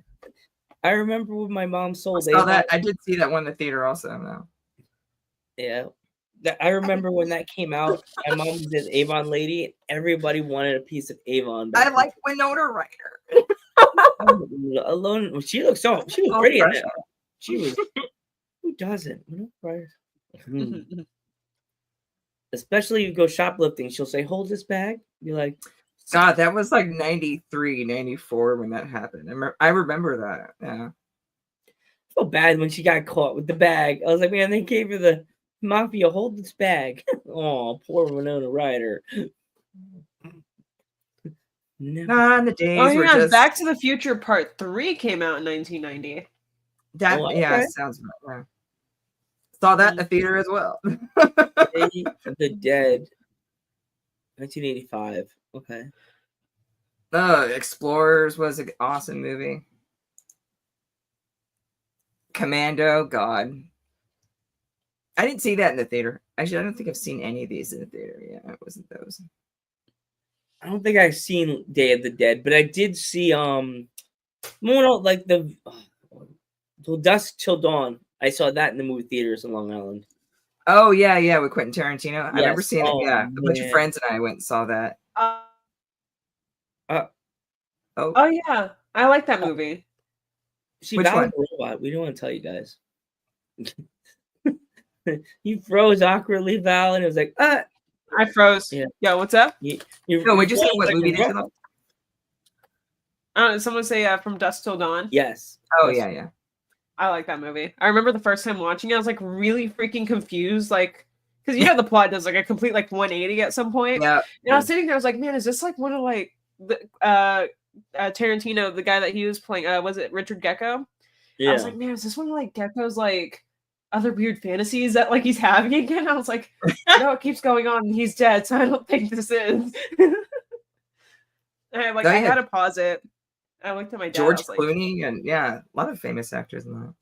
I remember when my mom I sold saw Avon. that. I did see that one in the theater also. No. Yeah. I remember when that came out. My mom was an Avon lady. Everybody wanted a piece of Avon. I like Winona Ryder. Alone. She was Oh, pretty in fresh. it. She was. Who doesn't? Especially if you go shoplifting, she'll say, "Hold this bag." You're like, God, that was like 93, 94 when that happened. I remember that. Yeah. I felt bad when she got caught with the bag. I was like, man, they gave her the mafia. Hold this bag. Oh, poor Winona Ryder. Never. Nah, the days Oh, were hang on. just Back to the Future Part 3 came out in 1990. that. Oh, Yeah, okay. sounds right. Yeah. Saw that in the theater as well. Day of the Dead. 1985. Okay. Explorers was an awesome movie. Commando, God. I didn't see that in the theater. Actually, I don't think I've seen any of these in the theater. Yeah, it wasn't those. I don't think I've seen Day of the Dead, but I did see more like the Dusk Till Dawn. I saw that in the movie theaters in Long Island. Oh yeah, with Quentin Tarantino. I remember Yes. seeing it. Oh, Yeah, a bunch of man. friends and I went and saw that. Oh yeah, I like that movie. She Which battled a robot. We don't want to tell you guys. You froze awkwardly, Val, and it was like, I froze. Yeah. Yeah, what's up? you No, we just froze know what like a movie did you robot. love? Someone say From Dusk Till Dawn. Yes. Oh Yes. yeah. I like that movie. I remember the first time watching it, I was like really freaking confused, like because you know the plot does like a complete like 180 at some point. Yeah. And I was sitting there, I was like, man, is this like one of like the Tarantino, the guy that he was playing? Was it Richard Gecko? Yeah. I was like, man, is this one of like Gecko's like other weird fantasies that like he's having again? I was like, no, it keeps going on and he's dead, so I don't think this is. And I They had had to pause it. I looked at my dad. George I was like, Clooney and yeah, a lot of famous actors in that.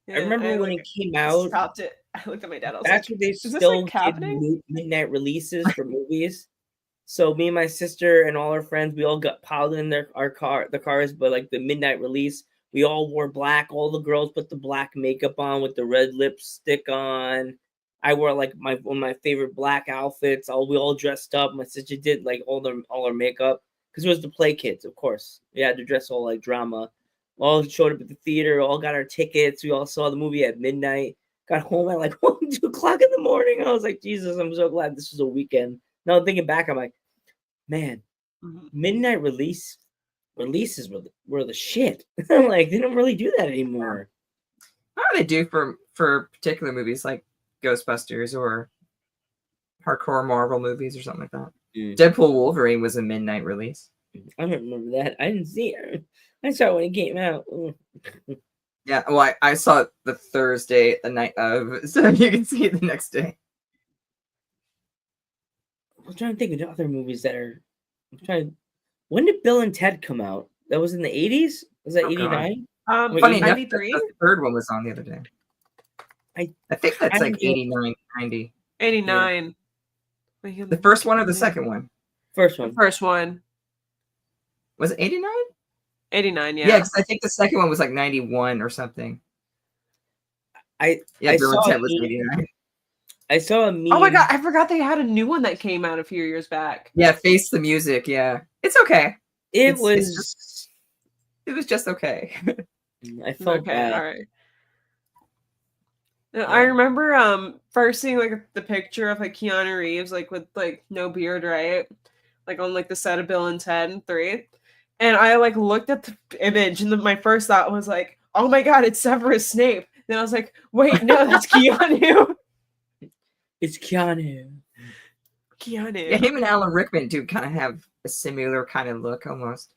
yeah, I remember when like, it came out. stopped it. I looked at my dad. I was That's like, when they is this still like did happening? midnight releases for movies. So me and my sister and all our friends, we all got piled in the cars, but like the midnight release, we all wore black. All the girls put the black makeup on with the red lipstick on. I wore like one of my favorite black outfits. We all dressed up. My sister did like all our makeup because it was the Play Kids, of course. We had to dress all like drama. All showed up at the theater. All got our tickets. We all saw the movie at midnight. Got home at like 1, 2 o'clock in the morning. I was like, Jesus, I'm so glad this was a weekend. Now thinking back, I'm like, man, midnight releases were the shit. Like they don't really do that anymore. How do they do for particular movies like Ghostbusters or hardcore Marvel movies or something like that? Deadpool Wolverine was a midnight release. I don't remember that. I didn't see it. I saw it when it came out. Yeah, well, I saw it the Thursday, the night of, so you can see it the next day. I'm trying to think of other movies that are. I'm trying. When did Bill and Ted come out? That was in the 80s? Was that Oh, God. 89? Wait, Funny enough, 93? the third one was on the other day. I think that's I like didn't- 89, 90. 89. The first one or the second one? First The one. first one. Was it 89? 89, yeah. Yeah, because I think the second one was like 91 or something. I Yeah, I Bill and saw Ted was a- 89. I saw a meme. Oh my god, I forgot they had a new one that came out a few years back. Yeah, Face the Music. Yeah, it's okay. It it's was. It was just okay. I felt Okay, bad. all right. No, I Yeah. remember first seeing like the picture of like Keanu Reeves like with like no beard, right? Like on like the set of Bill and Ted 3. And I like looked at the image and my first thought was like, oh my god, it's Severus Snape. Then I was like, wait, no, that's Keanu. It's Keanu. Keanu. Yeah, him and Alan Rickman do kind of have a similar kind of look almost.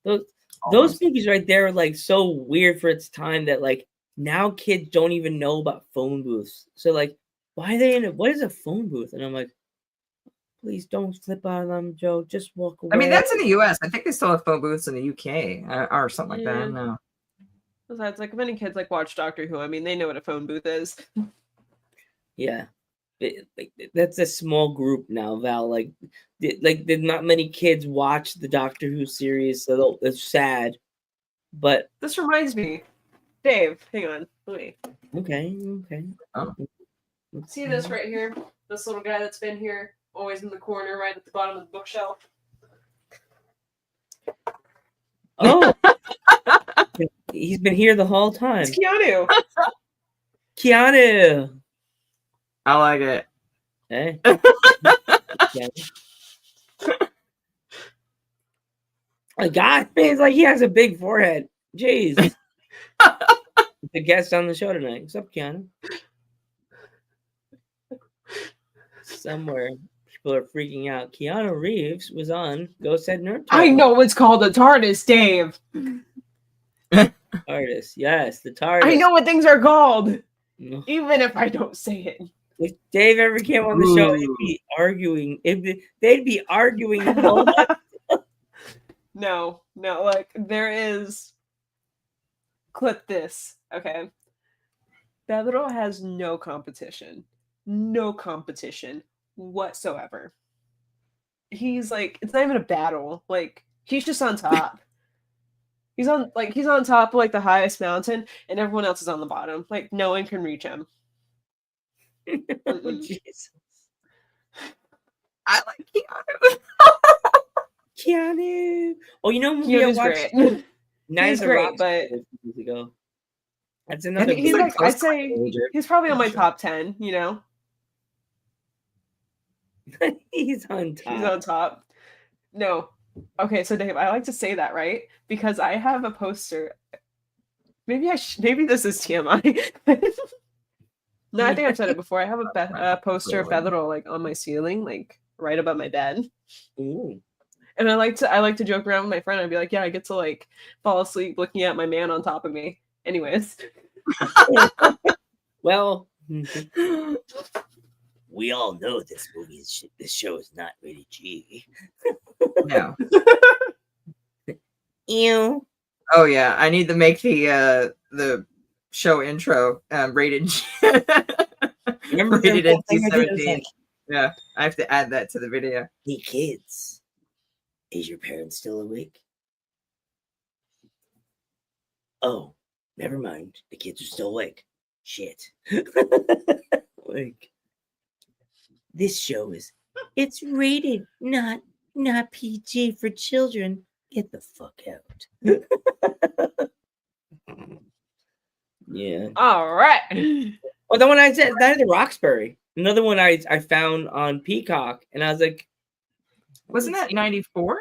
Those Almost. movies right there are like so weird for its time that like now kids don't even know about phone booths. So like, why are they in it? What is a phone booth? And I'm like, please don't flip out on them, Joe. Just walk away. I mean, that's in the U.S. I think they still have phone booths in the U.K. Or something like that. I Yeah. don't know. Besides, like if any kids like watch Doctor Who, I mean, they know what a phone booth is. Yeah. That's a small group now, Val. Like there's not many kids watch the Doctor Who series, so it's sad. But This reminds me, Dave. Hang on, wait. okay. Oh. See this right here? This little guy that's been here, always in the corner, right at the bottom of the bookshelf. Oh, he's been here the whole time. It's Keanu. Keanu. I like it. Hey. Keanu. A guy, it's like he has a big forehead. Jeez. The guest on the show tonight. What's up, Keanu? Somewhere people are freaking out. Keanu Reeves was on Ghost Head Nerd Talk. I know it's called a TARDIS, Dave. TARDIS. Yes, the TARDIS. I know what things are called, No. even if I don't say it. If Dave ever came on the show, he'd be arguing. They'd be arguing the whole time. No, like there is. Clip this, okay? Pedro has no competition whatsoever. He's like, it's not even a battle. Like, he's just on top. He's on top of like the highest mountain, and everyone else is on the bottom. Like, no one can reach him. Oh, Jesus. I like Keanu. Keanu. Oh, you know, what movie I Keanu's watched great. Night He's of the great, Rock but- a few years ago. That's I another. think He's movie. like, close I'd say teenager. he's probably on my Sure. top 10, you know? He's on top. He's on top. No. Okay, so Dave, I like to say that, right? Because I have a poster. Maybe this is TMI. No, I think I've said it before. I have a poster of Pedro like on my ceiling, like right above my bed. Ooh. And I like to joke around with my friend. I'd be like, yeah, I get to like fall asleep looking at my man on top of me. Anyways. Well, we all know this show is not rated G. No. Ew. Oh yeah, I need to make the show intro rated G. Remember rated the whole thing I did? It was NC-17. like, Yeah, I have to add that to the video. hey kids, is your parents still awake? Oh, never mind. The kids are still awake. Shit. Like, this show it's rated not PG for children. Get the fuck out. Yeah. All right. Well, the one I said, that is the Roxbury. Another one I found on Peacock, and I was like, Wasn't that 94?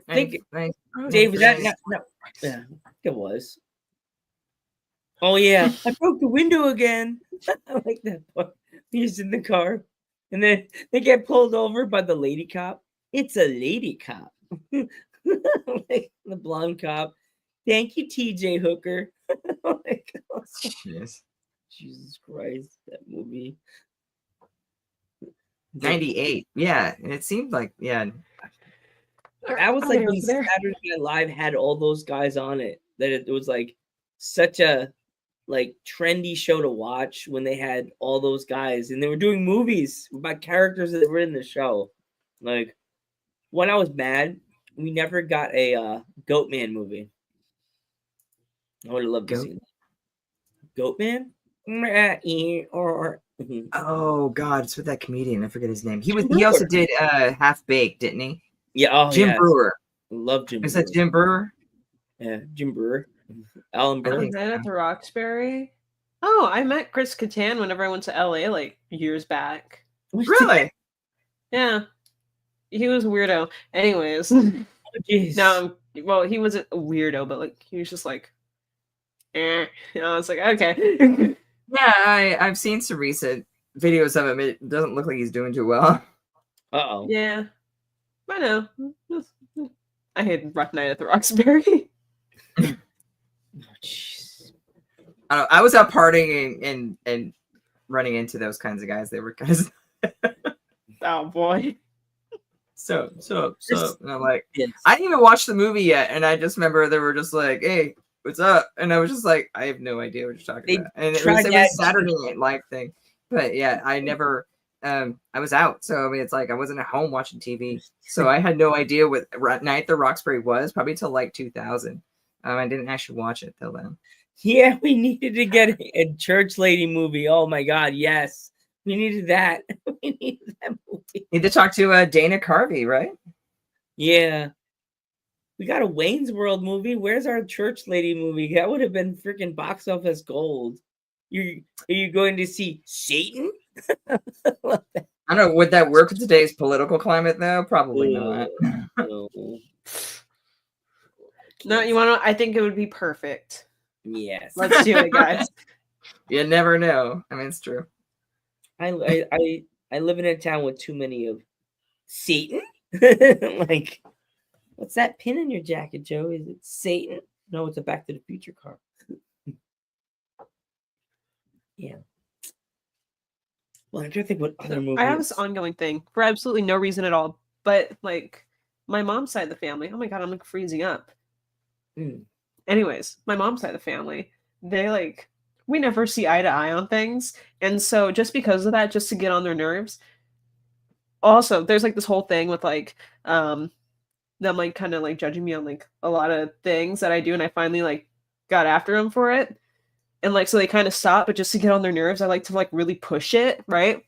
I think, 90 Dave, was that no, yeah, I think it was. Oh yeah, I broke the window again. I like that part. He's in the car, and then they get pulled over by the lady cop. It's a lady cop. Like, the blonde cop. Thank you, TJ Hooker. Like, Yes. Jesus Christ, that movie. 98. Yeah, and it seemed like That was I'll like get when over there. Saturday Night Live had all those guys on it. That it was like such a like trendy show to watch when they had all those guys and they were doing movies about characters that were in the show. Like when I was mad, we never got a Goatman movie. I would have loved to Goat? see that. Goatman? Or Oh God, it's with that comedian. I forget his name. He Jim also Brewer. did Half Baked, didn't he? yeah, oh Jim yeah, Brewer. love Jim. Is Brewer. that Jim Brewer? Yeah, Jim Brewer, Alan I Burr. think Night at the Roxbury. Oh, I met Chris Kattan whenever I went to LA like years back. Really? Yeah, he was a weirdo. Anyways, Jeez. no, well, he wasn't a weirdo, but like he was just like, eh. You know, it's like okay. Yeah, I've seen some recent videos of him. It doesn't look like he's doing too well. Uh-oh. Yeah, I know. I hate Rough Night at the Roxbury. Oh, jeez. I don't know, I was out partying and running into those kinds of guys. They were kind of Oh boy. so. And I'm like, Yes. I didn't even watch the movie yet, and I just remember they were just like, "Hey, what's up?" And I was just like, "I have no idea what you're talking They about." And it tried was that- a Saturday Night Live thing, but yeah, I never. I was out, so I mean, it's like I wasn't at home watching TV, so I had no idea what Night at the Roxbury was probably till like 2000. I didn't actually watch it till then. Yeah, we needed to get a church lady movie. Oh my god, yes. We needed that. We needed that movie. Need to talk to Dana Carvey, right? Yeah. We got a Wayne's World movie. Where's our church lady movie? That would have been freaking box office gold. Are you going to see Satan? I don't know. Would that work in today's political climate, though? Probably not. No. No, you want to? I think it would be perfect. Yes. Let's do it, guys. You never know. I mean, it's true. I live in a town with too many of Satan. Like, what's that pin in your jacket, Joe? Is it Satan? No, it's a Back to the Future car. Yeah. Well, I'm trying to think what other movies. I have this ongoing thing for absolutely no reason at all. But like my mom's side of the family, oh my god, I'm like freezing up. Mm. Anyways, my mom's side of the family, they like we never see eye to eye on things. And so just because of that, just to get on their nerves. Also, there's like this whole thing with like them like kind of like judging me on like a lot of things that I do, and I finally like got after them for it. And like so they kind of stop, but just to get on their nerves, I like to like really push it, right?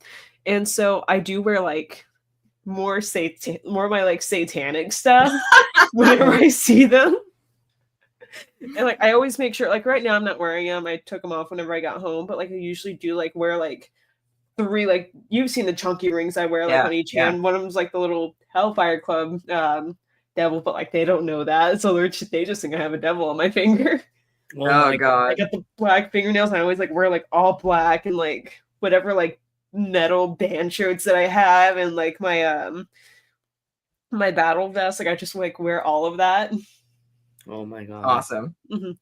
And so I do wear like more of my like satanic stuff whenever I see them. And like I always make sure, like right now I'm not wearing them. I took them off whenever I got home, but like I usually do like wear like 3, like you've seen the chunky rings I wear like Yeah, on each yeah. hand. One of them's like the little Hellfire Club devil, but like they don't know that, so they just think I have a devil on my finger. Oh, Oh my god. I got the black fingernails, and I always like wear like all black and like whatever like metal band shirts that I have, and like my my battle vest. Like I just like wear all of that. Oh my god. Awesome. And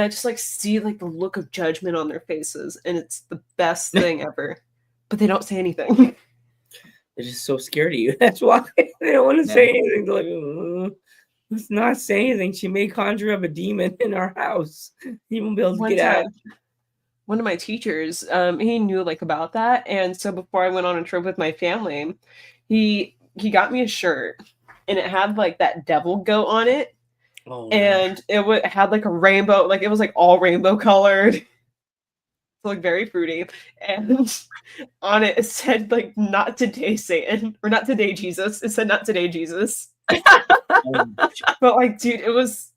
I just like see like the look of judgment on their faces, and it's the best thing ever. But they don't say anything. They're just so scared of you. That's why they don't want to Yeah. say anything. They're like, let's not say anything. She may conjure up a demon in our house. He won't be able to One get out. time, one of my teachers, he knew like about that, and so before I went on a trip with my family, he got me a shirt, and it had like that devil goat on it, Oh, and it had like a rainbow, like it was like all rainbow colored, so like very fruity, and on it said like "Not today, Satan," or "Not today, Jesus." It said "Not today, Jesus." no. But like, dude, it was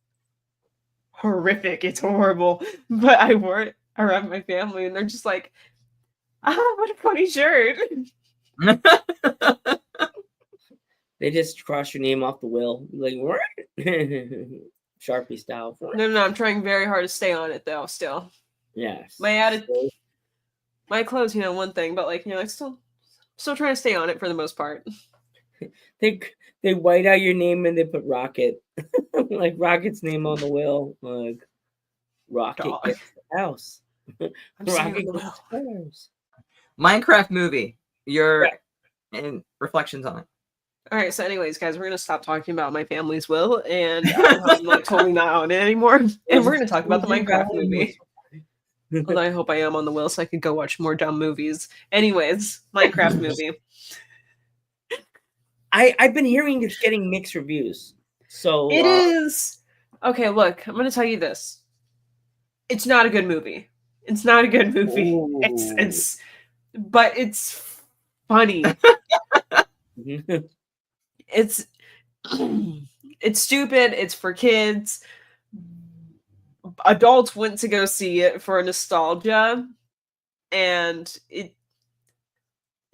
horrific. It's horrible. But I wore it around my family, and they're just like, what a funny shirt. They just cross your name off the will. Like, what? Sharpie style. No, I'm trying very hard to stay on it though. Still, Yes. my attitude, my clothes, one thing, but like, I still trying to stay on it for the most part. They white out your name and they put Rocket. Like Rocket's name on the will. Like Rocket Dog. gets the house. I'm staying on Rocket the gets will. the house. Minecraft movie. Your and reflections on it. All right. So, anyways, guys, we're gonna stop talking about my family's will, and I'm like totally not on it anymore. And we're gonna talk about the Minecraft movie. Although I hope I am on the will, so I could go watch more dumb movies. Anyways, Minecraft movie. I've been hearing it's getting mixed reviews. So It is okay. Look, I'm gonna tell you this. It's not a good movie. It's not a good movie. But it's funny. It's stupid. It's for kids. Adults went to go see it for nostalgia, and it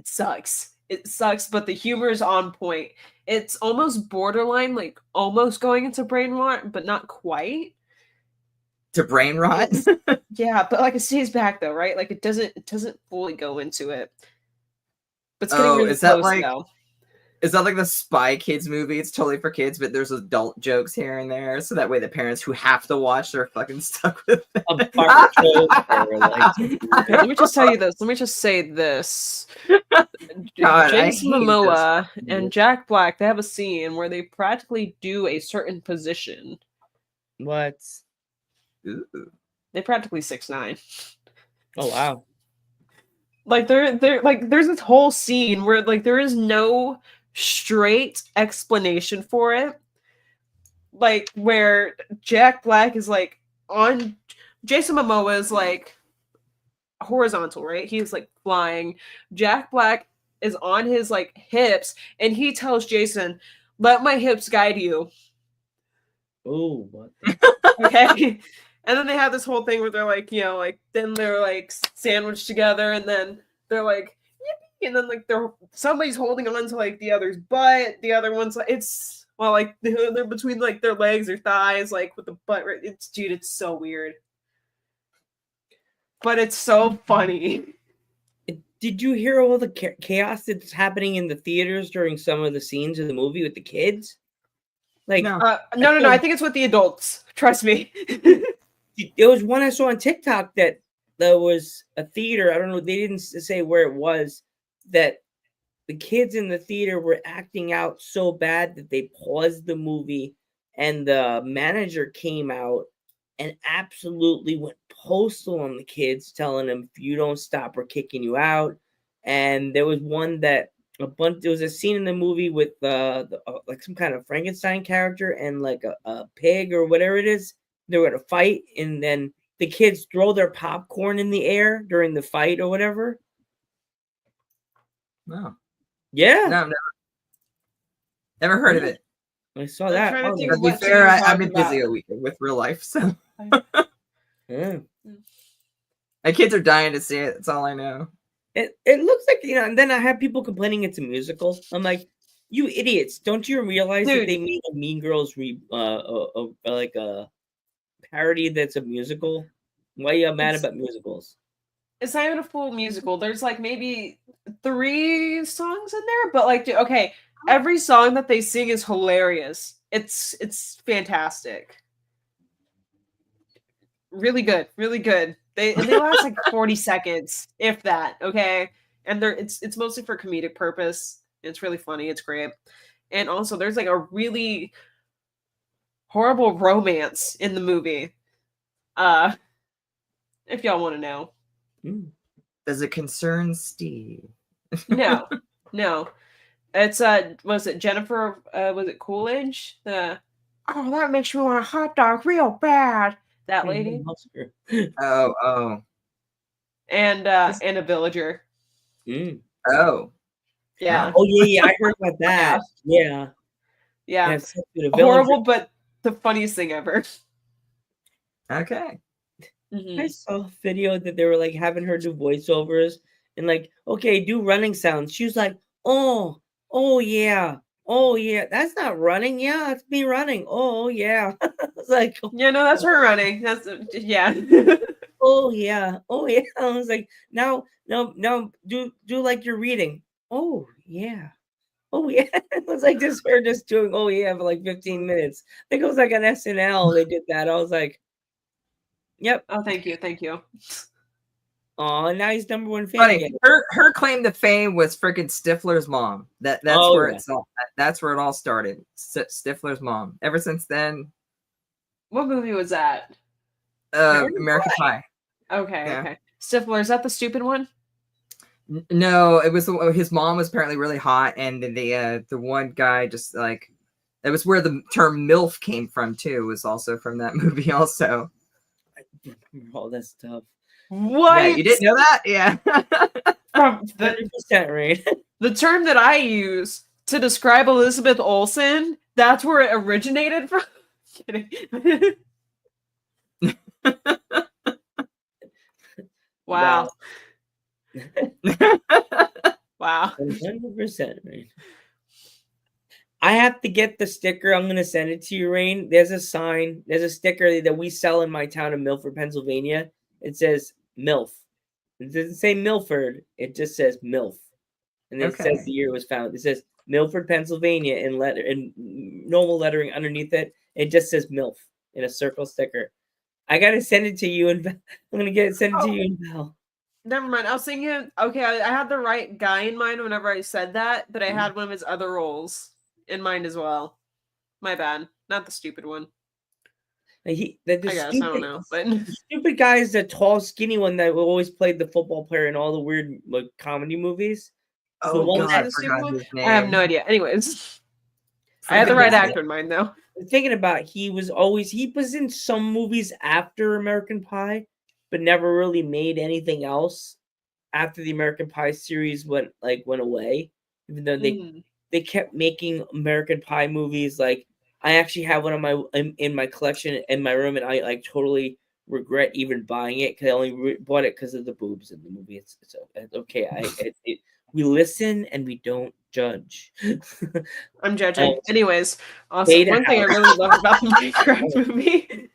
sucks. It sucks, but the humor is on point. It's almost borderline, like almost going into brain rot, but not quite. To brain rot. Yeah, but like it stays back though, right? Like it doesn't fully go into it. But it's getting really is that close like now. is that like the Spy Kids movie? It's totally for kids, but there's adult jokes here and there, so that way the parents who have to watch are fucking stuck with it. A part joke or like Okay, let me just tell you this. Let me just say this. God, I Jason hate Momoa this. and Jack Black, they have a scene where they practically do a certain position. what? Ooh. They practically 6'9". Oh wow. Like they're like there's this whole scene where like there is no straight explanation for it. Like where Jack Black is like on Jason Momoa is like horizontal, right? He's like flying. Jack Black is on his like hips and he tells Jason, "Let my hips guide you." Oh, what? Okay. And then they have this whole thing where they're like, you know, like then they're like sandwiched together, and then they're like, yippee, and then like somebody's holding on to like the other's butt, the other one's like like they're between like their legs or thighs, like with the butt. Right? It's so weird, but it's so funny. Did you hear all the chaos that's happening in the theaters during some of the scenes of the movie with the kids? Like, No. No. I think it's with the adults. Trust me. there was one I saw on TikTok that there was a theater. I don't know. They didn't say where it was. That the kids in the theater were acting out so bad that they paused the movie, and the manager came out and absolutely went postal on the kids, telling them, "If you don't stop, we're kicking you out." And there was one that there was a scene in the movie with like some kind of Frankenstein character and like a pig or whatever it is. They were at a fight, and then the kids throw their popcorn in the air during the fight or whatever. No. Yeah, No, never heard of it. I saw I'm that. trying to Oh, think To of be what fair, you're I've talking been busy about. a week with real life, so yeah. my kids are dying to see it. That's all I know. It looks like, and then I have people complaining it's a musical. I'm like, you idiots! Don't you realize that Dude. they made a Mean Girls like a parody that's a musical? Why are you mad about musicals? It's not even a full musical. There's like maybe 3 songs in there, but like, okay, every song that they sing is hilarious. It's fantastic. Really good, really good. They last like 40 seconds, if that. Okay, and it's mostly for comedic purpose. It's really funny. It's great, and also there's like a really horrible romance in the movie. If y'all want to know. Does it concern Steve? No. It's was it Jennifer was it Coolidge? Oh, that makes me want a hot dog real bad. That lady. Oh. And a villager. Oh. Yeah. Oh yeah, I heard about that. Yeah. Yeah. Sex with a Horrible, but the funniest thing ever. Okay. I saw a video that they were like having her do voiceovers and like, okay, do running sounds. She was like, oh yeah, that's not running. Yeah, that's me running. Oh yeah. I was like, Yeah, no, that's her running. That's yeah. oh yeah. I was like, now, do like you're reading. Oh yeah. It was like just her just doing oh yeah for like 15 minutes. I think it was like on SNL they did that. I was like, yep. Oh, thank you. Oh, now he's number one fan Funny. again. Her claim to fame was freaking Stifler's mom. That's Oh, where yeah. it's all. That's where it all started. Stifler's mom. Ever since then, What movie was that? American Pie. Okay, Yeah. okay. Stifler, is that the stupid one? No, it was his mom was apparently really hot, and the one guy just like it was where the term MILF came from too. Was also from that movie also. Oh, that's tough. What? Yeah, you didn't know that? Yeah. The 100% right. the term that I use to describe Elizabeth Olsen, that's where it originated from. Kidding. Wow. Wow. 100% right. I have to get the sticker. I'm gonna send it to you, Rain. There's a sign. There's a sticker that we sell in my town of Milford, Pennsylvania. It says MILF. It doesn't say Milford. It just says MILF, and it says the year it was found. It says Milford, Pennsylvania, in normal lettering underneath it. It just says MILF in a circle sticker. I gotta send it to you, and I'm gonna send it to you and Val. Never mind. I was thinking, okay, I had the right guy in mind whenever I said that, but I had one of his other roles in mind as well. My bad. Not the stupid one. The I guess. I don't know. But The stupid guy is the tall, skinny one that always played the football player in all the weird comedy movies. Oh one God, that- I forgot his name. I have no idea. Anyways, I had the right actor in mind, though. Thinking about it, he was in some movies after American Pie, but never really made anything else after the American Pie series went away. Even though they kept making American Pie movies. Like I actually have one of my in my collection in my room, and I like totally regret even buying it because I only bought it because of the boobs in the movie. It's okay. We listen and we don't judge. I'm judging. Anyways, awesome. One thing I really love about the Minecraft movie.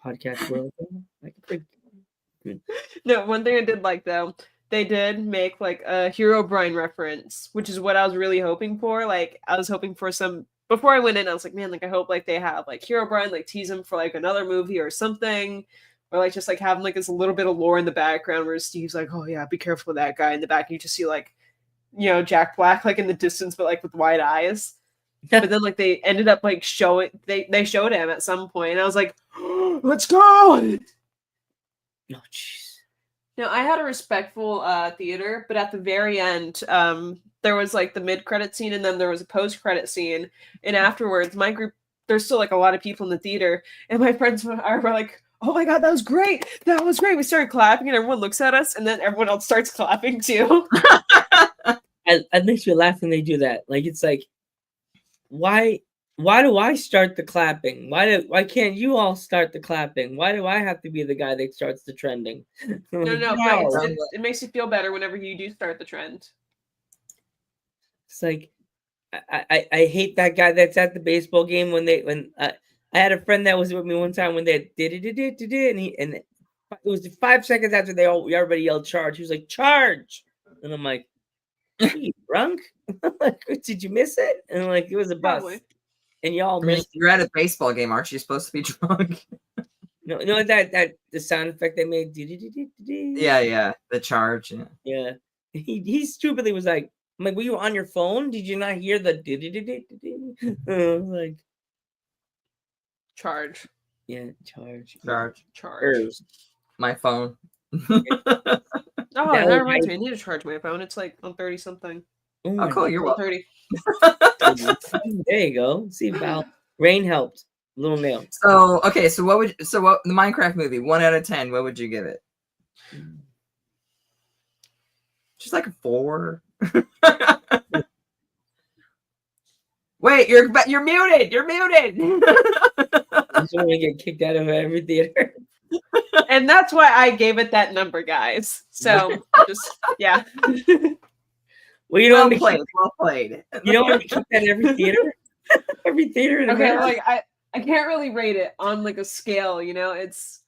Podcast world. No, one thing I did like though, they did make like a Herobrine reference, which is what I was really hoping for. Like I was hoping for some before I went in, I was like, man, like I hope like they have like Herobrine, like tease him for like another movie or something. Or like just like having like this little bit of lore in the background where Steve's like, oh yeah, be careful with that guy in the back. And you just see like, you know, Jack Black like in the distance, but like with wide eyes. But then like they ended up like showing they showed him at some point, and I was like, oh, let's go. Oh jeez. Now I had a respectful theater, but at the very end, there was like the mid-credit scene, and then there was a post-credit scene, and afterwards, my group there's still like a lot of people in the theater, and my friends were like, oh my god, that was great! That was great! We started clapping, and everyone looks at us, and then everyone else starts clapping too. It makes me laugh when they do that. Like it's like, why do I start the clapping? Why can't you all start the clapping? Why do I have to be the guy that starts the trending? No, but it makes you feel better whenever you do start the trend. It's like I hate that guy that's at the baseball game when I had a friend that was with me one time when they did and it was 5 seconds after everybody yelled charge. He was like charge, and I'm like, are you drunk? Like, did you miss it? And like it was a bus. Probably. And y'all I mean, missed. you're at a baseball game, aren't you supposed to be drunk? No, that the sound effect they made. Yeah, the charge. Yeah. He stupidly was like, I'm like, were you on your phone? Did you not hear the like Charge. yeah, charge. My phone. Oh, That that was reminds me. I need to charge my phone. It's like on 30 something. Oh, cool. You're welcome. 30. There you go. See, Val. Rain helped. Little nail. So okay, so what the Minecraft movie, 1 out of 10, what would you give it? Just like a 4. Wait, you're muted. You're muted. I'm just gonna get kicked out of every theater. And that's why I gave it that number, guys. So just yeah. Well, you don't Well played. You don't want to kick that every theater. Every theater in Okay, America. like I can't really rate it on like a scale, you know. It's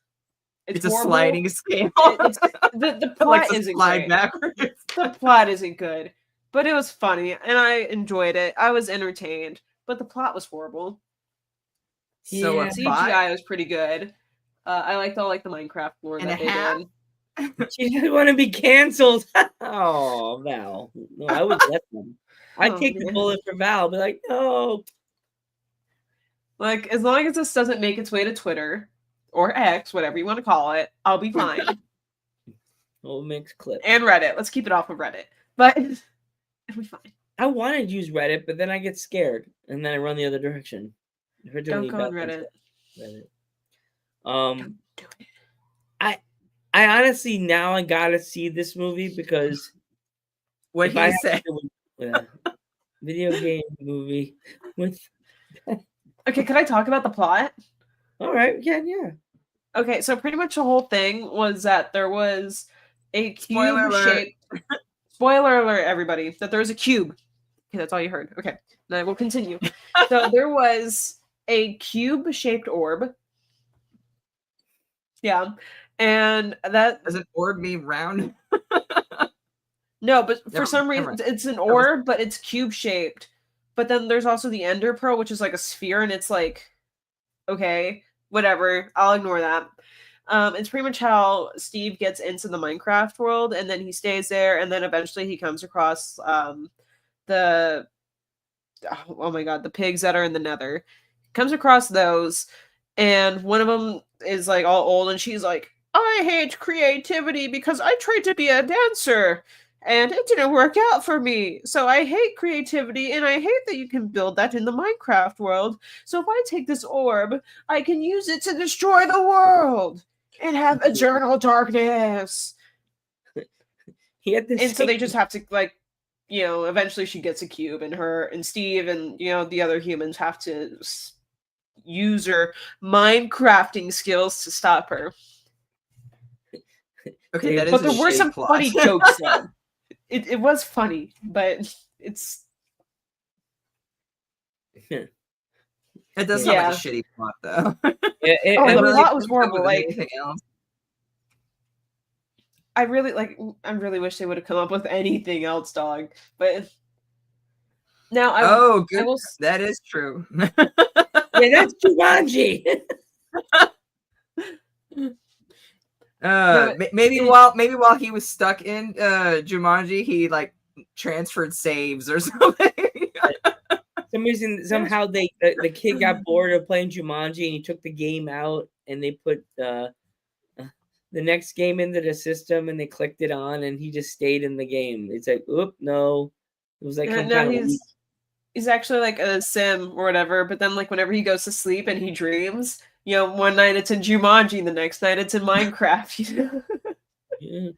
It's a horrible. sliding scale. The plot Like isn't slide great. backwards. The plot isn't good, but it was funny and I enjoyed it. I was entertained, but the plot was horrible. So Yeah. a 5. CGI was pretty good. I liked all like the Minecraft lore And that a they half? did. She doesn't want to be canceled. Oh, Val. No, I would let them. I'd Oh, take the man. bullet for Val. Be like, no. Like, as long as this doesn't make its way to Twitter or X, whatever you want to call it, I'll be fine. We'll mix clip. And Reddit. Let's keep it off of Reddit. But it'll be fine. I wanted to use Reddit, but then I get scared and then I run the other direction. I heard too Don't many go on bad things Reddit. about Reddit. Do it. I honestly now I gotta see this movie because What if I he have said. to, video game movie with. Okay, can I talk about the plot? All right, yeah. Okay, so pretty much the whole thing was that there was a Spoiler cube alert. shaped. Spoiler alert, everybody! That there was a cube. Okay, that's all you heard. Okay, now we'll continue. So there was a cube shaped orb. Yeah, and that Does an orb mean round? no, but for Never- some never reason mind. it's an orb, but it's cube shaped. But then there's also the Ender Pearl, which is like a sphere, and it's like, okay, whatever. I'll ignore that. It's pretty much how Steve gets into the Minecraft world, and then he stays there, and then eventually he comes across the oh my god, the pigs that are in the Nether. Comes across those, and one of them is like all old, and she's like, "I hate creativity because I tried to be a dancer." And it didn't work out for me. So I hate creativity, and I hate that you can build that in the Minecraft world. So if I take this orb, I can use it to destroy the world and have eternal darkness. He had this. And so they just have to, like, you know, eventually she gets a cube, and her and Steve and, you know, the other humans have to use her Minecrafting skills to stop her. Okay, that is But a there were shitty some plot. funny jokes though. It was funny, but it's It does sound Yeah. like a shitty plot, though. Oh, it the was- plot was Doesn't horrible, come with like- anything else. I really wish they would have come up with anything else, dog. But now Oh, I good. will That is true. yeah, that's Jumanji. but Maybe it- while he was stuck in Jumanji, he like transferred saves or something. Some reason somehow the kid got bored of playing Jumanji and he took the game out and they put the next game into the system and they clicked it on and he just stayed in the game. It's like, oop, no. It was like some no, kind of he's actually like a sim or whatever. But then like whenever he goes to sleep and he dreams, you know, one night it's in Jumanji, the next night it's in Minecraft. You know, yeah.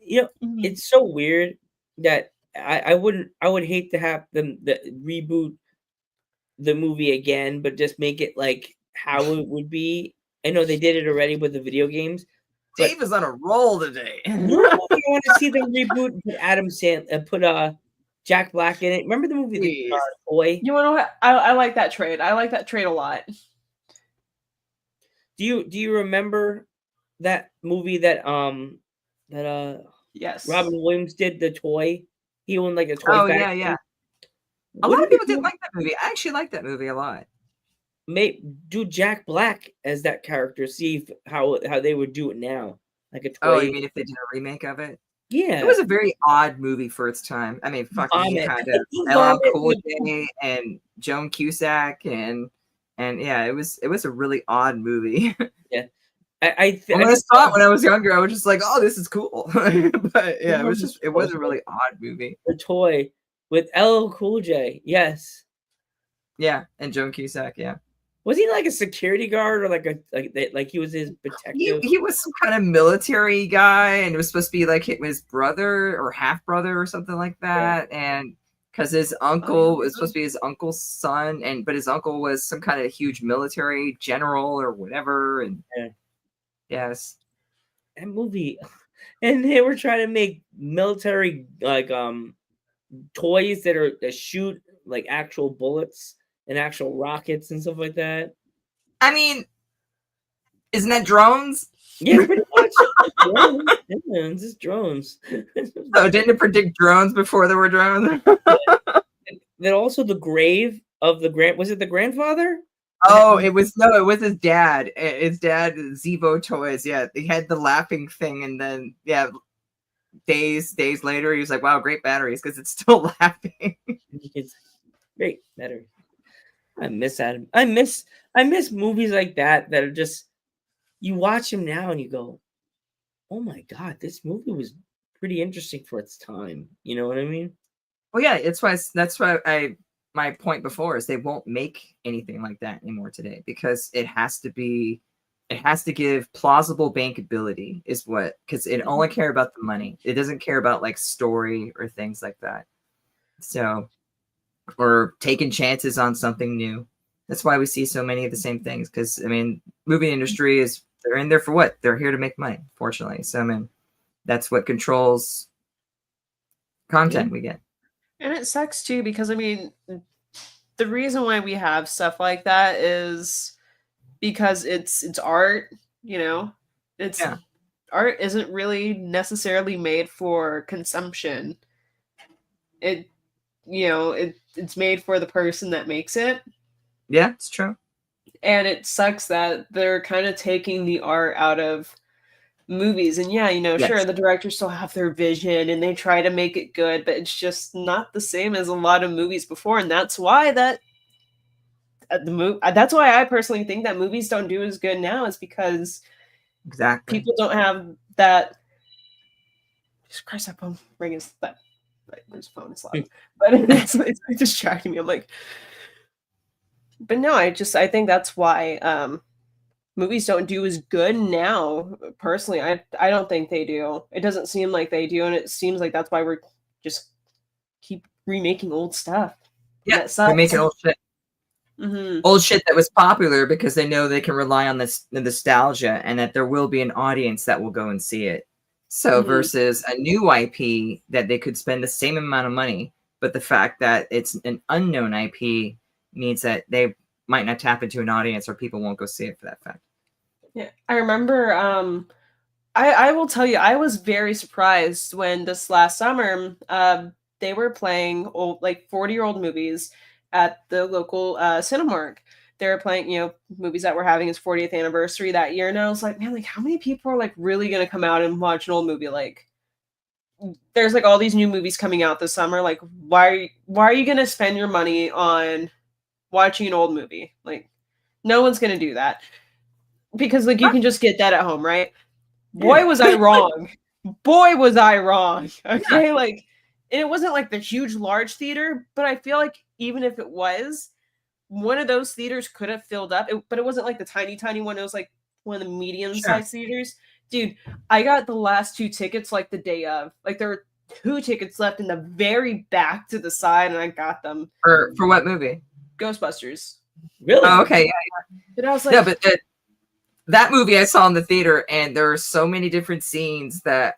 You know, it's so weird that I would hate to have them reboot the movie again, but just make it like how it would be. I know they did it already with the video games. But- Dave is on a roll today. I want to see them reboot and put Adam Sandler, put Jack Black in it. Remember the movie Please. The Toy? you want to? I like that trade. I like that trade a lot. Do you remember that movie that Yes, Robin Williams did, The Toy? He owned like a toy Oh factory. yeah. A lot of people didn't like that movie. I actually like that movie a lot. Do Jack Black as that character. See how they would do it now, like a toy. Oh, you mean if they did a remake of it? yeah? It was a very odd movie for its time. I mean, fucking you Vomit. had LL Vomit Cool was- J and Joan Cusack and yeah, it was a really odd movie. I When I saw it when I was younger, I was just like, "Oh, this is cool." But yeah, it was a really odd movie. The Toy with LL Cool J. Yes. Yeah, and Joan Cusack. Yeah, Was he like a security guard or like he was his protective? he was some kind of military guy, and it was supposed to be like his brother or half brother or something like that. And because his uncle was supposed to be his uncle's son, but his uncle was some kind of huge military general or whatever. And Yeah. yes, That movie, and they were trying to make military like toys that shoot like actual bullets and actual rockets and stuff like that. I mean, isn't that drones? Yeah, pretty much. Drones. Yeah, it's just drones. So didn't it predict drones before there were drones? Then also the grave of the was it the grandfather? Oh, it was his dad. His dad, Zevo Toys. Yeah, they had the laughing thing, and then days later, he was like, "Wow, great batteries," because it's still laughing. It's great, better. I miss Adam. I miss movies like that are just, you watch them now and you go, "Oh my god, this movie was pretty interesting for its time." You know what I mean? Well, yeah, that's why my point before is they won't make anything like that anymore today because it has to give plausible bankability is what, because it only care about the money. It doesn't care about like story or things like that. So, or taking chances on something new. That's why we see so many of the same things. Because I mean, movie industry they're in there for what? They're here to make money, fortunately. So I mean, that's what controls content we get. And it sucks too because I mean, the reason why we have stuff like that is because it's art, you know. It's art isn't really necessarily made for consumption. It it's made for the person that makes it. Yeah, it's true. And it sucks that they're kind of taking the art out of movies. And sure, the directors still have their vision and they try to make it good, but it's just not the same as a lot of movies before. And that's why that's why I personally think that movies don't do as good now, is because people don't have that. Jesus Christ, that phone ring is that. Right, his phone is loud, but it's distracting me. I'm like, but no, I think that's why movies don't do as good now. Personally, I don't think they do. It doesn't seem like they do, and it seems like that's why we're just keep remaking old stuff. Yeah, they're making old shit. Mm-hmm. Old shit that was popular because they know they can rely on the nostalgia and that there will be an audience that will go and see it. So versus a new IP that they could spend the same amount of money, but the fact that it's an unknown IP means that they might not tap into an audience or people won't go see it for that fact. Yeah, I remember. I will tell you, I was very surprised when this last summer they were playing old, like 40-year-old movies at the local Cinemark. They were playing, movies that were having its 40th anniversary that year, and I was like, man, like how many people are like really gonna come out and watch an old movie? Like, there's like all these new movies coming out this summer. Like, why are you gonna spend your money on watching an old movie? Like, no one's gonna do that because like you can just get that at home, right? Boy, was I wrong. Boy, was I wrong. Okay, like, and it wasn't like the huge, large theater, but I feel like even if it was, one of those theaters could have filled up, but it wasn't like the tiny, tiny one. It was like one of the medium-sized theaters. Dude, I got the last 2 tickets like the day of. Like there were 2 tickets left in the very back to the side, and I got them. For what movie? Ghostbusters. Really? Oh, okay, yeah. But I was like, yeah, but that movie I saw in the theater, and there were so many different scenes that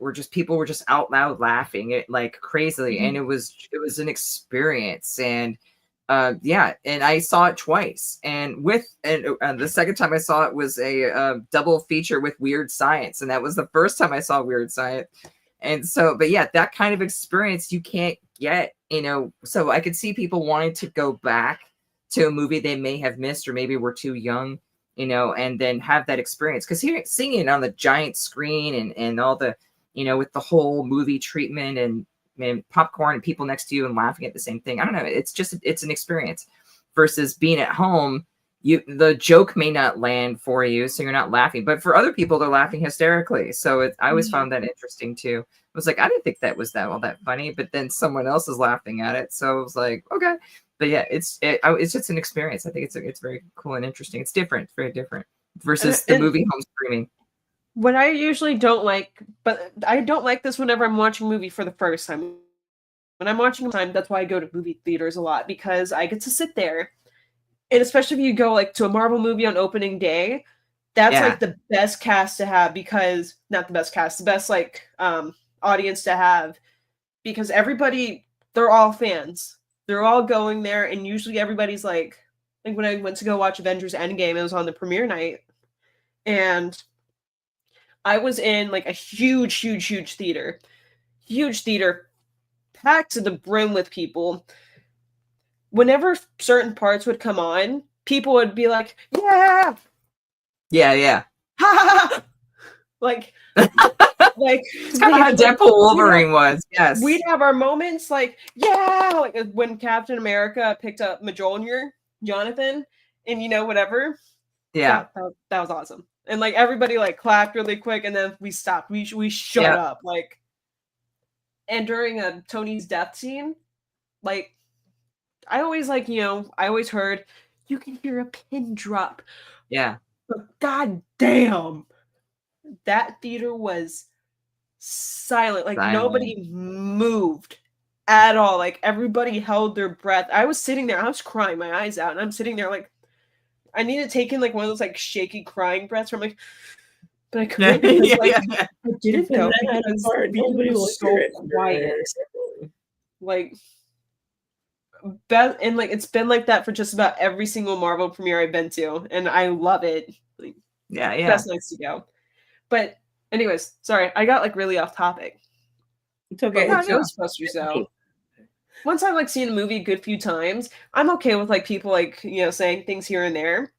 were just people were just out loud laughing it like crazily, and it was an experience. And and I saw it twice, and the second time I saw it was a double feature with Weird Science, and that was the first time I saw Weird Science. And so, but yeah, that kind of experience you can't get, so I could see people wanting to go back to a movie they may have missed, or maybe were too young, and then have that experience, because seeing it on the giant screen and all the, with the whole movie treatment and popcorn and people next to you and laughing at the same thing. I don't know. It's an experience versus being at home. The joke may not land for you, so you're not laughing, but for other people, they're laughing hysterically. So I always found that interesting too. I was like, I didn't think that was all that funny, but then someone else is laughing at it. So I was like, okay. But yeah, it's just an experience. I think it's very cool and interesting. It's different, very different versus the movie home streaming. What I usually don't like, but I don't like this whenever I'm watching a movie for the first time. When I'm watching time, that's why I go to movie theaters a lot, because I get to sit there. And especially if you go like to a Marvel movie on opening day, that's like the best cast to have, because not the best cast, the best like audience to have, because everybody, they're all fans. They're all going there, and usually everybody's like when I went to go watch Avengers Endgame, it was on the premiere night, and I was in like a huge theater, packed to the brim with people. whenever certain parts would come on, people would be like, "Yeah, Yeah. like, It's kind of how Deadpool Wolverine was. Yes. we'd have our moments like, yeah, like when Captain America picked up Mjolnir, Jonathan, and whatever. Yeah. That was awesome. And like everybody like clapped really quick, and then we stopped. We shut Yeah. up. Like, and during Tony's death scene, like I always I always heard you can hear a pin drop. Yeah. But god damn, that theater was silent. Like Silent. nobody moved at all. Like everybody held their breath. I was sitting there, I was crying my eyes out, and I'm sitting there like I need to take in like one of those like shaky crying breaths where I'm like, but I couldn't because, like, I didn't go because nobody was so quiet. Like and like it's been like that for just about every single Marvel premiere I've been to, and I love it. Like, Yeah. best nights to go. But anyways, sorry, I got like really off topic. It's okay. But It's with Ghostbusters though, once I've like seen a movie a good few times, I'm okay with like people like saying things here and there.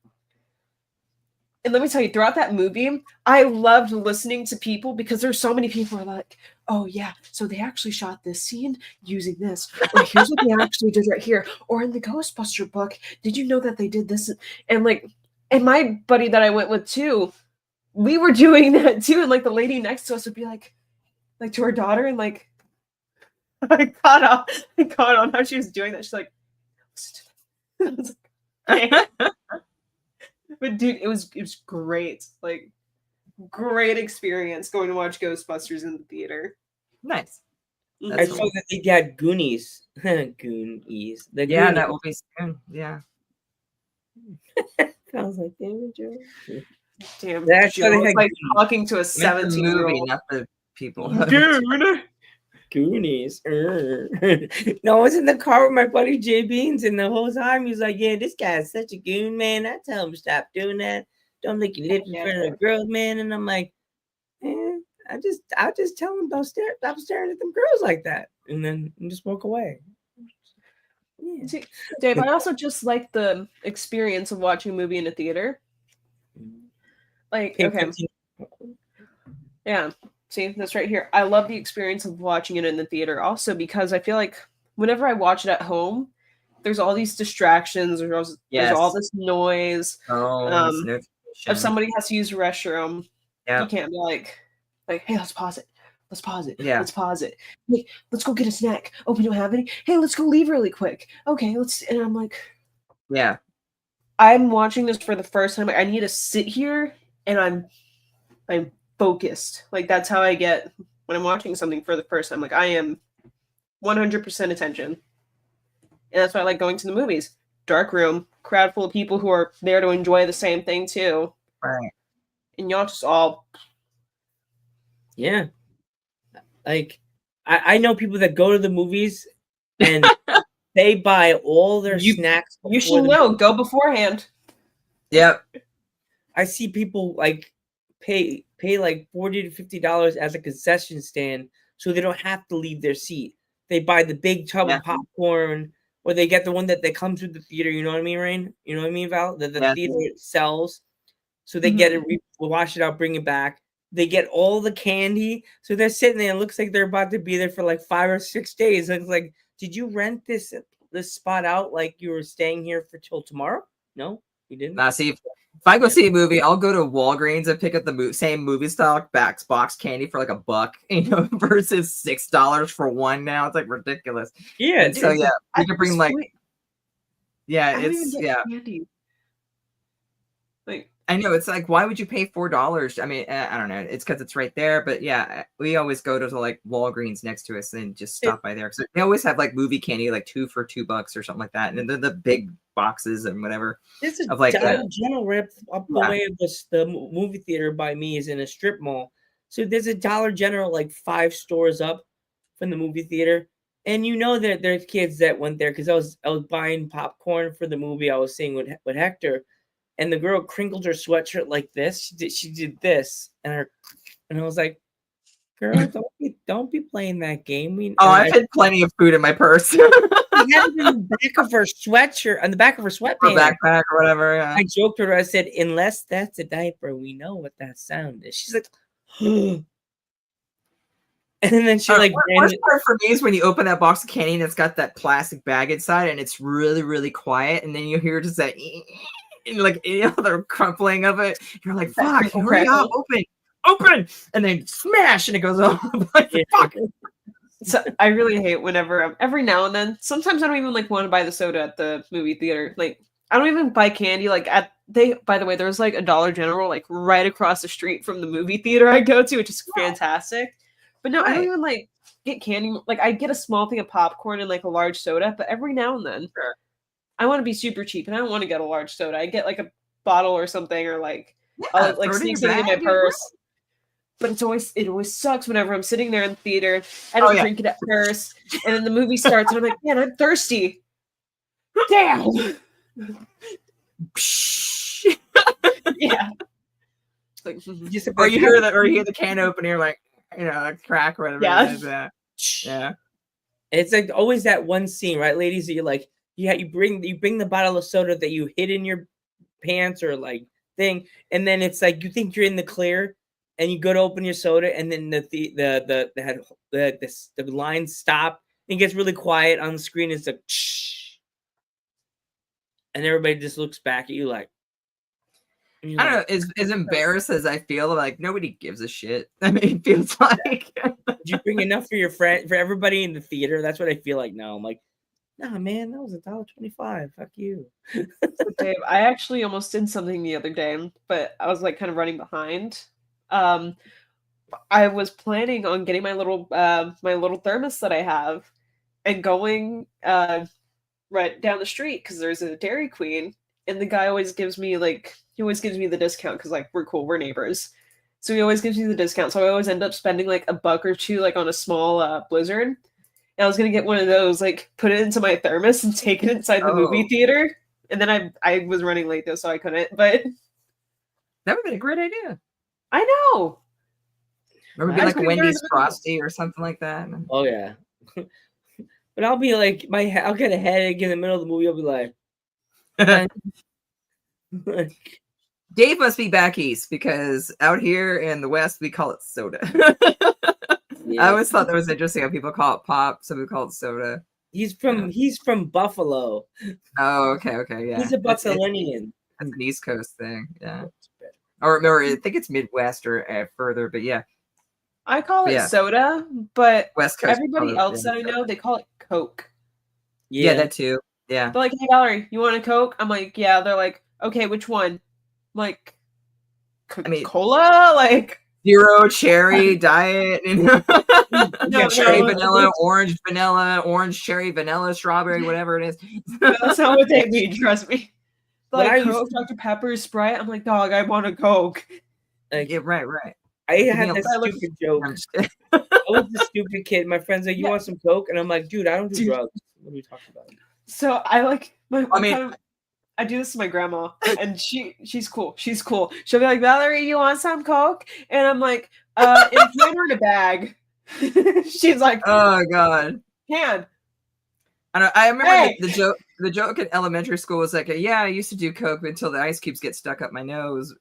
And let me tell you, throughout that movie, I loved listening to people because there's so many people who are like, oh yeah, so they actually shot this scene using this. Or here's what they actually did right here. Or in the Ghostbuster book, did you know that they did this? And like, and my buddy that I went with too, we were doing that too. And like the lady next to us would be like to her daughter, and like I caught on how she was doing that. She's like, I was like, okay. But dude, it was great. Like, great experience going to watch Ghostbusters in the theater. Nice. I That's saw cool. that they got Goonies. Goonies. The Yeah, Goonies. that will be soon. Yeah. I was like, damn it, Joe. Damn, That's Joe, what I it's had like Goonies. talking to a I meant the movie, 17-year-old. not the people. Dude. Goonies. No, I was in the car with my buddy Jay Beans, and the whole time he was like, yeah, this guy's such a goon, man. I tell him stop doing that. Don't make you live in front of the girls, man. And I'm like, man, I just tell him don't stop staring at them girls like that. And then just walk away. Yeah. See, Dave, I also just like the experience of watching a movie in a theater. Like, Pay okay, 15 yeah. See, that's right here. I love the experience of watching it in the theater also because I feel like whenever I watch it at home, there's all these distractions, there's all Yes. this noise. Oh, Um, this notification. If somebody has to use the restroom, Yeah. you can't be like, hey, let's pause it. Let's pause it. Yeah. Let's pause it. Hey, let's go get a snack. Oh, we don't have any. Hey, let's go leave really quick. Okay, let's. And I'm like, Yeah. I'm watching this for the first time. I need to sit here and I'm focused. Like that's how I get when I'm watching something for the first time. Like I am 100% attention. And that's why I like going to the movies. Dark room, crowd full of people who are there to enjoy the same thing too. Right. And y'all just all Yeah. Like I know people that go to the movies and they buy all their snacks. you before should the know, movie. go beforehand. Yep. I see people like pay like $40 to $50 as a concession stand so they don't have to leave their seat. They buy the big tub Yeah. of popcorn, or they get the one that comes with the theater. You know what I mean, Rain? You know what I mean, Val? The Yeah. theater sells. So they get it, wash it out, bring it back. They get all the candy. So they're sitting there. It looks like they're about to be there for like 5 or 6 days. It's like, did you rent this spot out like you were staying here for till tomorrow? No, you didn't. Now, see, if I go see a movie, I'll go to Walgreens and pick up the same movie stock box candy for like $1, versus $6 for one now. It's like ridiculous. Yeah. And so yeah, we could bring like I don't even get candy. Like I know it's like, why would you pay $4? I mean, I don't know. It's because it's right there, but yeah, we always go to like Walgreens next to us and just stop by there because they always have like movie candy, like 2 for $2 or something like that, and then the big boxes and whatever. There's a of like Dollar General right up the way of the movie theater by me is in a strip mall. So there's a Dollar General like 5 stores up from the movie theater, and you know that there's kids that went there because I was buying popcorn for the movie I was seeing with Hector. And the girl crinkled her sweatshirt like this. She did this, and I was like, girl, don't be playing that game. Oh, I've had plenty of food in my purse. She had it in the back of her sweatshirt, on the back of her Or sweatpants. backpack or whatever. Yeah. I joked with her. I said, "Unless that's a diaper, we know what that sound is." She's like, and then she like ran Worst part for me is when you open that box of candy and it's got that plastic bag inside and it's really, really quiet, and then you hear just that and like the crumpling of it. You're like, "Fuck, hurry up, open!" And then smash, and it goes off. Like, fuck. So I really hate whenever every now and then. Sometimes I don't even like want to buy the soda at the movie theater. Like I don't even buy candy. Like by the way, there's like a Dollar General like right across the street from the movie theater I go to, which is fantastic. But no, I don't even like get candy. Like I get a small thing of popcorn and like a large soda, but every now and then I want to be super cheap and I don't want to get a large soda. I get like a bottle or something, or like I'll like sneak something in my purse. But it always sucks whenever I'm sitting there in the theater. I don't drink it at first, and then the movie starts, and I'm like, "Man, I'm thirsty." Damn. Yeah. Like, or you hear that, or you hear the can open, you're like, a crack or whatever. Yeah. Yeah. It's like always that one scene, right, ladies? That you're like, you bring the bottle of soda that you hid in your pants or like thing, and then it's like you think you're in the clear. And you go to open your soda, and then the lines stop. And it gets really quiet on the screen. It's like, shh, and everybody just looks back at you like. I don't know. As embarrassed as I feel, like nobody gives a shit. I mean, it feels like. Did you bring enough for your friend, for everybody in the theater? That's what I feel like now. I'm like, nah, man, that was $1.25. Fuck you. Dave, I actually almost did something the other day, but I was like kind of running behind. I was planning on getting my little thermos that I have and going right down the street because there's a Dairy Queen, and the guy always gives me the discount because like we're cool, we're neighbors, so he always gives me the discount. So I always end up spending like $1 or $2 like on a small Blizzard. And I was gonna get one of those, like put it into my thermos and take it inside the movie theater, and then I was running late though, so I couldn't. But that would have been a great idea. I know. Or maybe like a Wendy's Frosty or something like that. Oh yeah. But I'll be like, I'll get a headache in the middle of the movie. I'll be like, Dave must be back east because out here in the West we call it soda. I always thought that was interesting how people call it pop, some people call it soda. He's from Buffalo. Oh, okay, yeah. He's a Buffalonian. That's an East Coast thing, yeah. Or I think it's Midwest or further, but yeah. I call it soda, but West Coast everybody else that I know, they call it Coke. Yeah, that too. Yeah. They're like, "Hey, Valerie, you want a Coke?" I'm like, "Yeah." They're like, "Okay, which one?" I'm like, Coca-Cola? Like zero, cherry, diet, cherry, vanilla, orange, cherry, vanilla, strawberry, whatever it is. That's not what they mean, trust me. Like Coke, Dr. Pepper, Sprite. I'm like, dog, I want a Coke. Yeah, right. I had this stupid joke. I was the stupid kid. My friend's like, "You want some Coke?" And I'm like, "Dude, I don't do drugs. What are we talking about?" So I do this to my grandma, and she's cool. She's cool. She'll be like, "Valerie, you want some Coke?" And I'm like, "In a can or in a bag?" She's like, "Oh God, can." I remember the joke in elementary school was like, "Yeah, I used to do Coke until the ice cubes get stuck up my nose."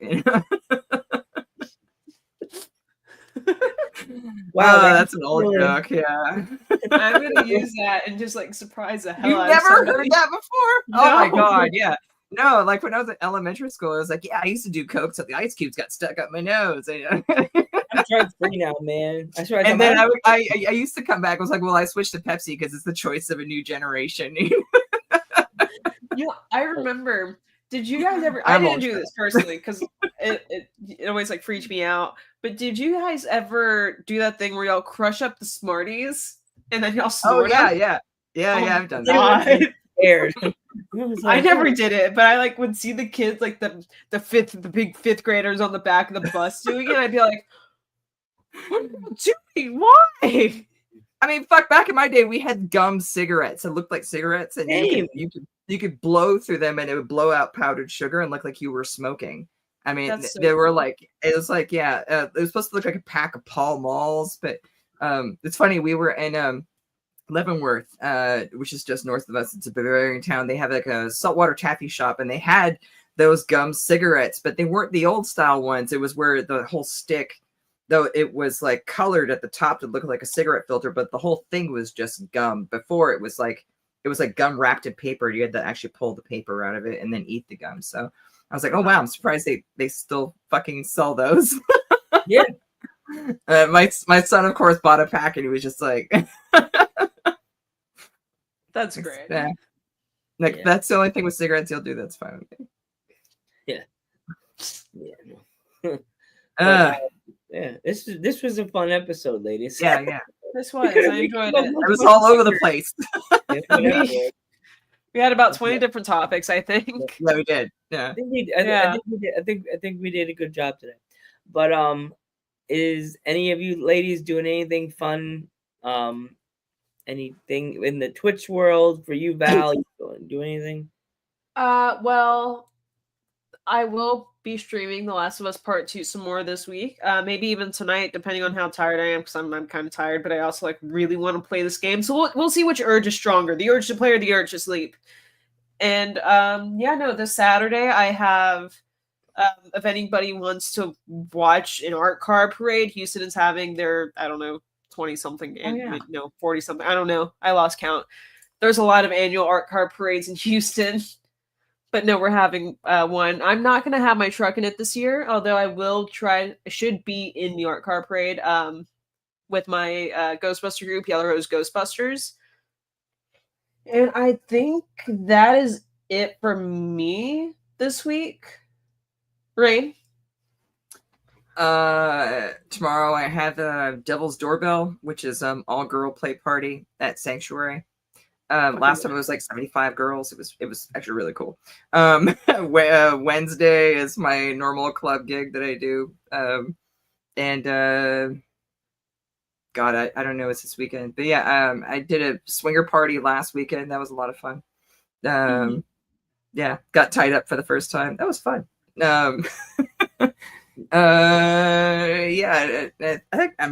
Wow, that's an old joke. Yeah, I'm gonna use that and just like surprise the hell out of you. Never heard that before? No. Oh my God, yeah. No, like when I was in elementary school, I was like, "Yeah, I used to do Coke till the ice cubes got stuck up my nose." I'm drug-free now, man. And then I used to come back. I was like, "Well, I switched to Pepsi because it's the choice of a new generation." I remember. Did you guys ever? I didn't do this personally because it always like freaked me out. But did you guys ever do that thing where y'all crush up the Smarties and then y'all snort them? Yeah. I've done that. Scared. I never did it, but I like would see the kids like the big fifth graders on the back of the bus doing it. And I'd be like, "What are you doing? Why?" I mean, fuck. Back in my day, we had gum cigarettes that looked like cigarettes, and you could blow through them, and it would blow out powdered sugar and look like you were smoking. I mean, That's so they were cool. like, it was like, yeah, it was supposed to look like a pack of Pall Malls, but it's funny. We were in Leavenworth, which is just north of us. It's a Bavarian town. They have like a saltwater taffy shop, and they had those gum cigarettes, but they weren't the old style ones. It was where the whole stick, though it was like colored at the top to look like a cigarette filter, but the whole thing was just gum. Before it was like gum wrapped in paper. You had to actually pull the paper out of it and then eat the gum. So I was like, oh wow, I'm surprised they still fucking sell those. Yeah. My son, of course, bought a pack, and he was just like, That's great. yeah. Like Yeah. that's the only thing with cigarettes he'll do. That's fine with me. Yeah. No. Uh, Yeah. This was a fun episode, ladies. yeah. This was. I enjoyed it. It was all over the place. Yeah, We had about 20 different topics, I think. Yeah, we did. I Yeah. think we, I, Yeah. I think we did. I think we did a good job today. But is any of you ladies doing anything fun? Anything in the Twitch world for you, Val? You do anything? Well, I will be streaming The Last of Us Part 2 some more this week. Maybe even tonight, depending on how tired I am, because I'm kind of tired, but I also like really want to play this game. So we'll see which urge is stronger, the urge to play or the urge to sleep. And this Saturday I have if anybody wants to watch an art car parade, Houston is having their, I don't know, 20 something, no, 40 something. I don't know. I lost count. There's a lot of annual art car parades in Houston. But no, we're having one. I'm not going to have my truck in it this year, although I should be in the art car parade with my Ghostbuster group, Yellow Rose Ghostbusters. And I think that is it for me this week. Rain? Tomorrow I have Devil's Doorbell, which is all-girl play party at Sanctuary. Last time it was like 75 girls. It was actually really cool. Wednesday is my normal club gig that I do. God, I don't know what's this weekend. But yeah, I did a swinger party last weekend. That was a lot of fun. Yeah, got tied up for the first time. That was fun. I'm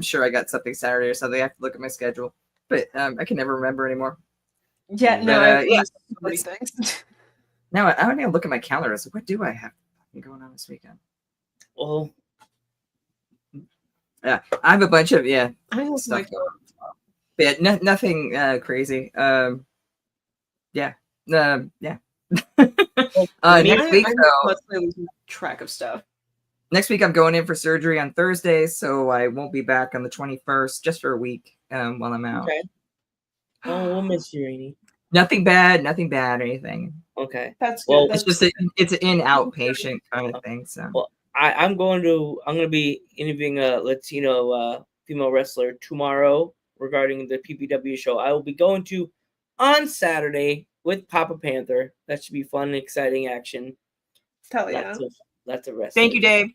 sure I got something Saturday or something. I have to look at my schedule. But I can never remember anymore. Yeah, no, so many things. Now I need to look at my calendar. So what do I have going on this weekend? Well, yeah, I have a bunch of I know stuff going on. But yeah, nothing crazy. Next week, I'm losing track of stuff. Next week I'm going in for surgery on Thursday, so I won't be back on the 21st, just for a week while I'm out. okay. Oh, we'll miss you, Rainy. Nothing bad or anything. Okay. That's Well, good. It's just it's an in-outpatient kind of thing. So Well, I'm going to be interviewing a Latino female wrestler tomorrow regarding the PPW show. I will be going to on Saturday with Papa Panther. That should be fun and exciting action. Hell yeah. Lots of wrestling. thank you, Dave.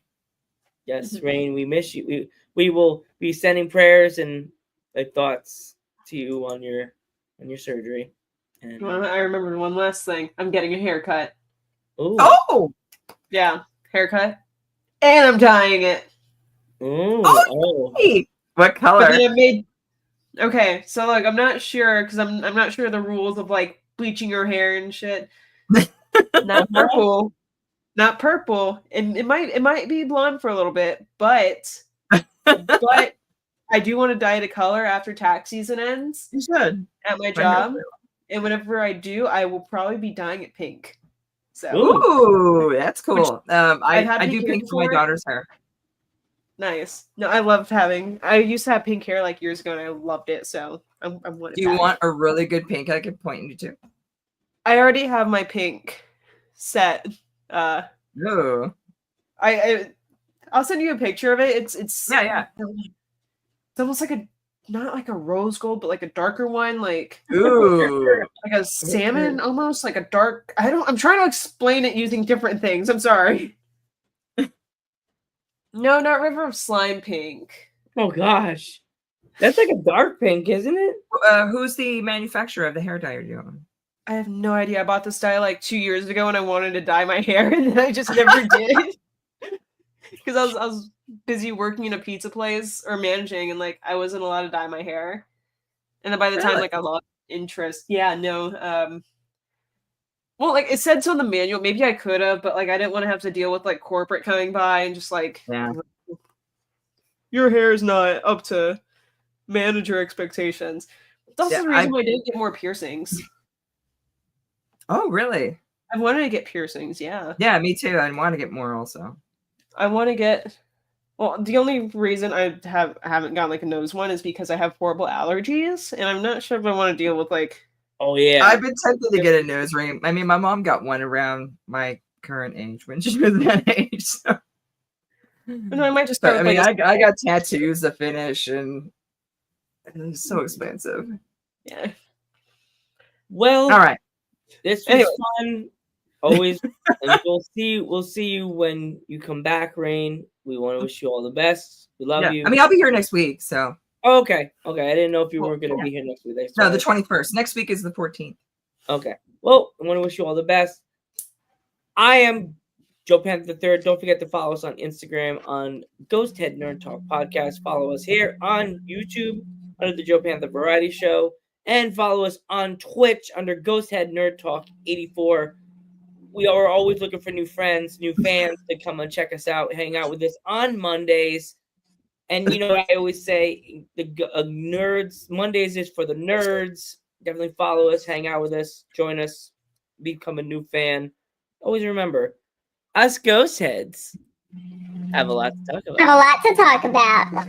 Yes, Rain, we miss you. We will be sending prayers and thoughts to you on your surgery. And Well, I remembered one last thing. I'm getting a haircut. ooh, Oh, Yeah, haircut. And I'm dyeing it. hey, what But color? then I made. Okay, so like I'm not sure because I'm not sure the rules of like bleaching your hair and shit. Not purple. Not purple. And it might be blonde for a little bit, but I do want to dye it a color after tax season ends You should. at my job. And whenever I do, I will probably be dyeing it pink. So Ooh, that's cool. I had I to do be pink here for my for it. daughter's hair. nice. No, I loved having. I used to have pink hair like years ago, and I loved it. So I'm wanting. Do you want a really good pink I can point you to? I already have my pink set. No. I'll send you a picture of it. It's Yeah. It's almost like not like a rose gold, but like a darker one, like Ooh. like a salmon, almost like a dark. I'm trying to explain it using different things. I'm sorry. No, not River of Slime pink. oh gosh, that's like a dark pink, isn't it? Who's the manufacturer of the hair dye you're doing? I have no idea. I bought this dye like 2 years ago, and I wanted to dye my hair, and then I just never did. because I was busy working in a pizza place or managing, and like I wasn't allowed to dye my hair. And then by the time Really? like I lost interest, yeah, no. Well, like it said so in the manual. Maybe I could have, but like I didn't want to have to deal with like corporate coming by and just like, Yeah. your hair is not up to manager expectations. That's Yeah, the reason why I didn't get more piercings. Oh, really? I wanted to get piercings, yeah. Yeah, me too. I want to get more also. I want to get. Well, the only reason I haven't gotten like a nose one is because I have horrible allergies, and I'm not sure if I want to deal with like. Oh yeah. I've been tempted to get a nose ring. I mean, my mom got one around my current age when she was that age. So. No, I might just. But, Go I with, mean, like, I got tattoos to finish, and it's so expensive. yeah. Well, All right. this was Anyway. fun. Always, and we'll see you when you come back, Rain. We want to wish you all the best. We love Yeah. you. I mean, I'll be here next week. So Oh, okay. I didn't know if you Well, weren't going to yeah. be here next week. no, the 21st. Next week is the 14th. Okay. Well, I want to wish you all the best. I am Joe Panther III. Don't forget to follow us on Instagram on Ghost Head Nerd Talk Podcast. Follow us here on YouTube under the Joe Panther Variety Show. And follow us on Twitch under Ghost Head Nerd Talk 84. We are always looking for new friends, new fans to come and check us out, hang out with us on Mondays. And you know, I always say the nerds, Mondays is for the nerds. Definitely follow us, hang out with us, join us, become a new fan. Always remember, us ghost heads have a lot to talk about. Have a lot to talk about.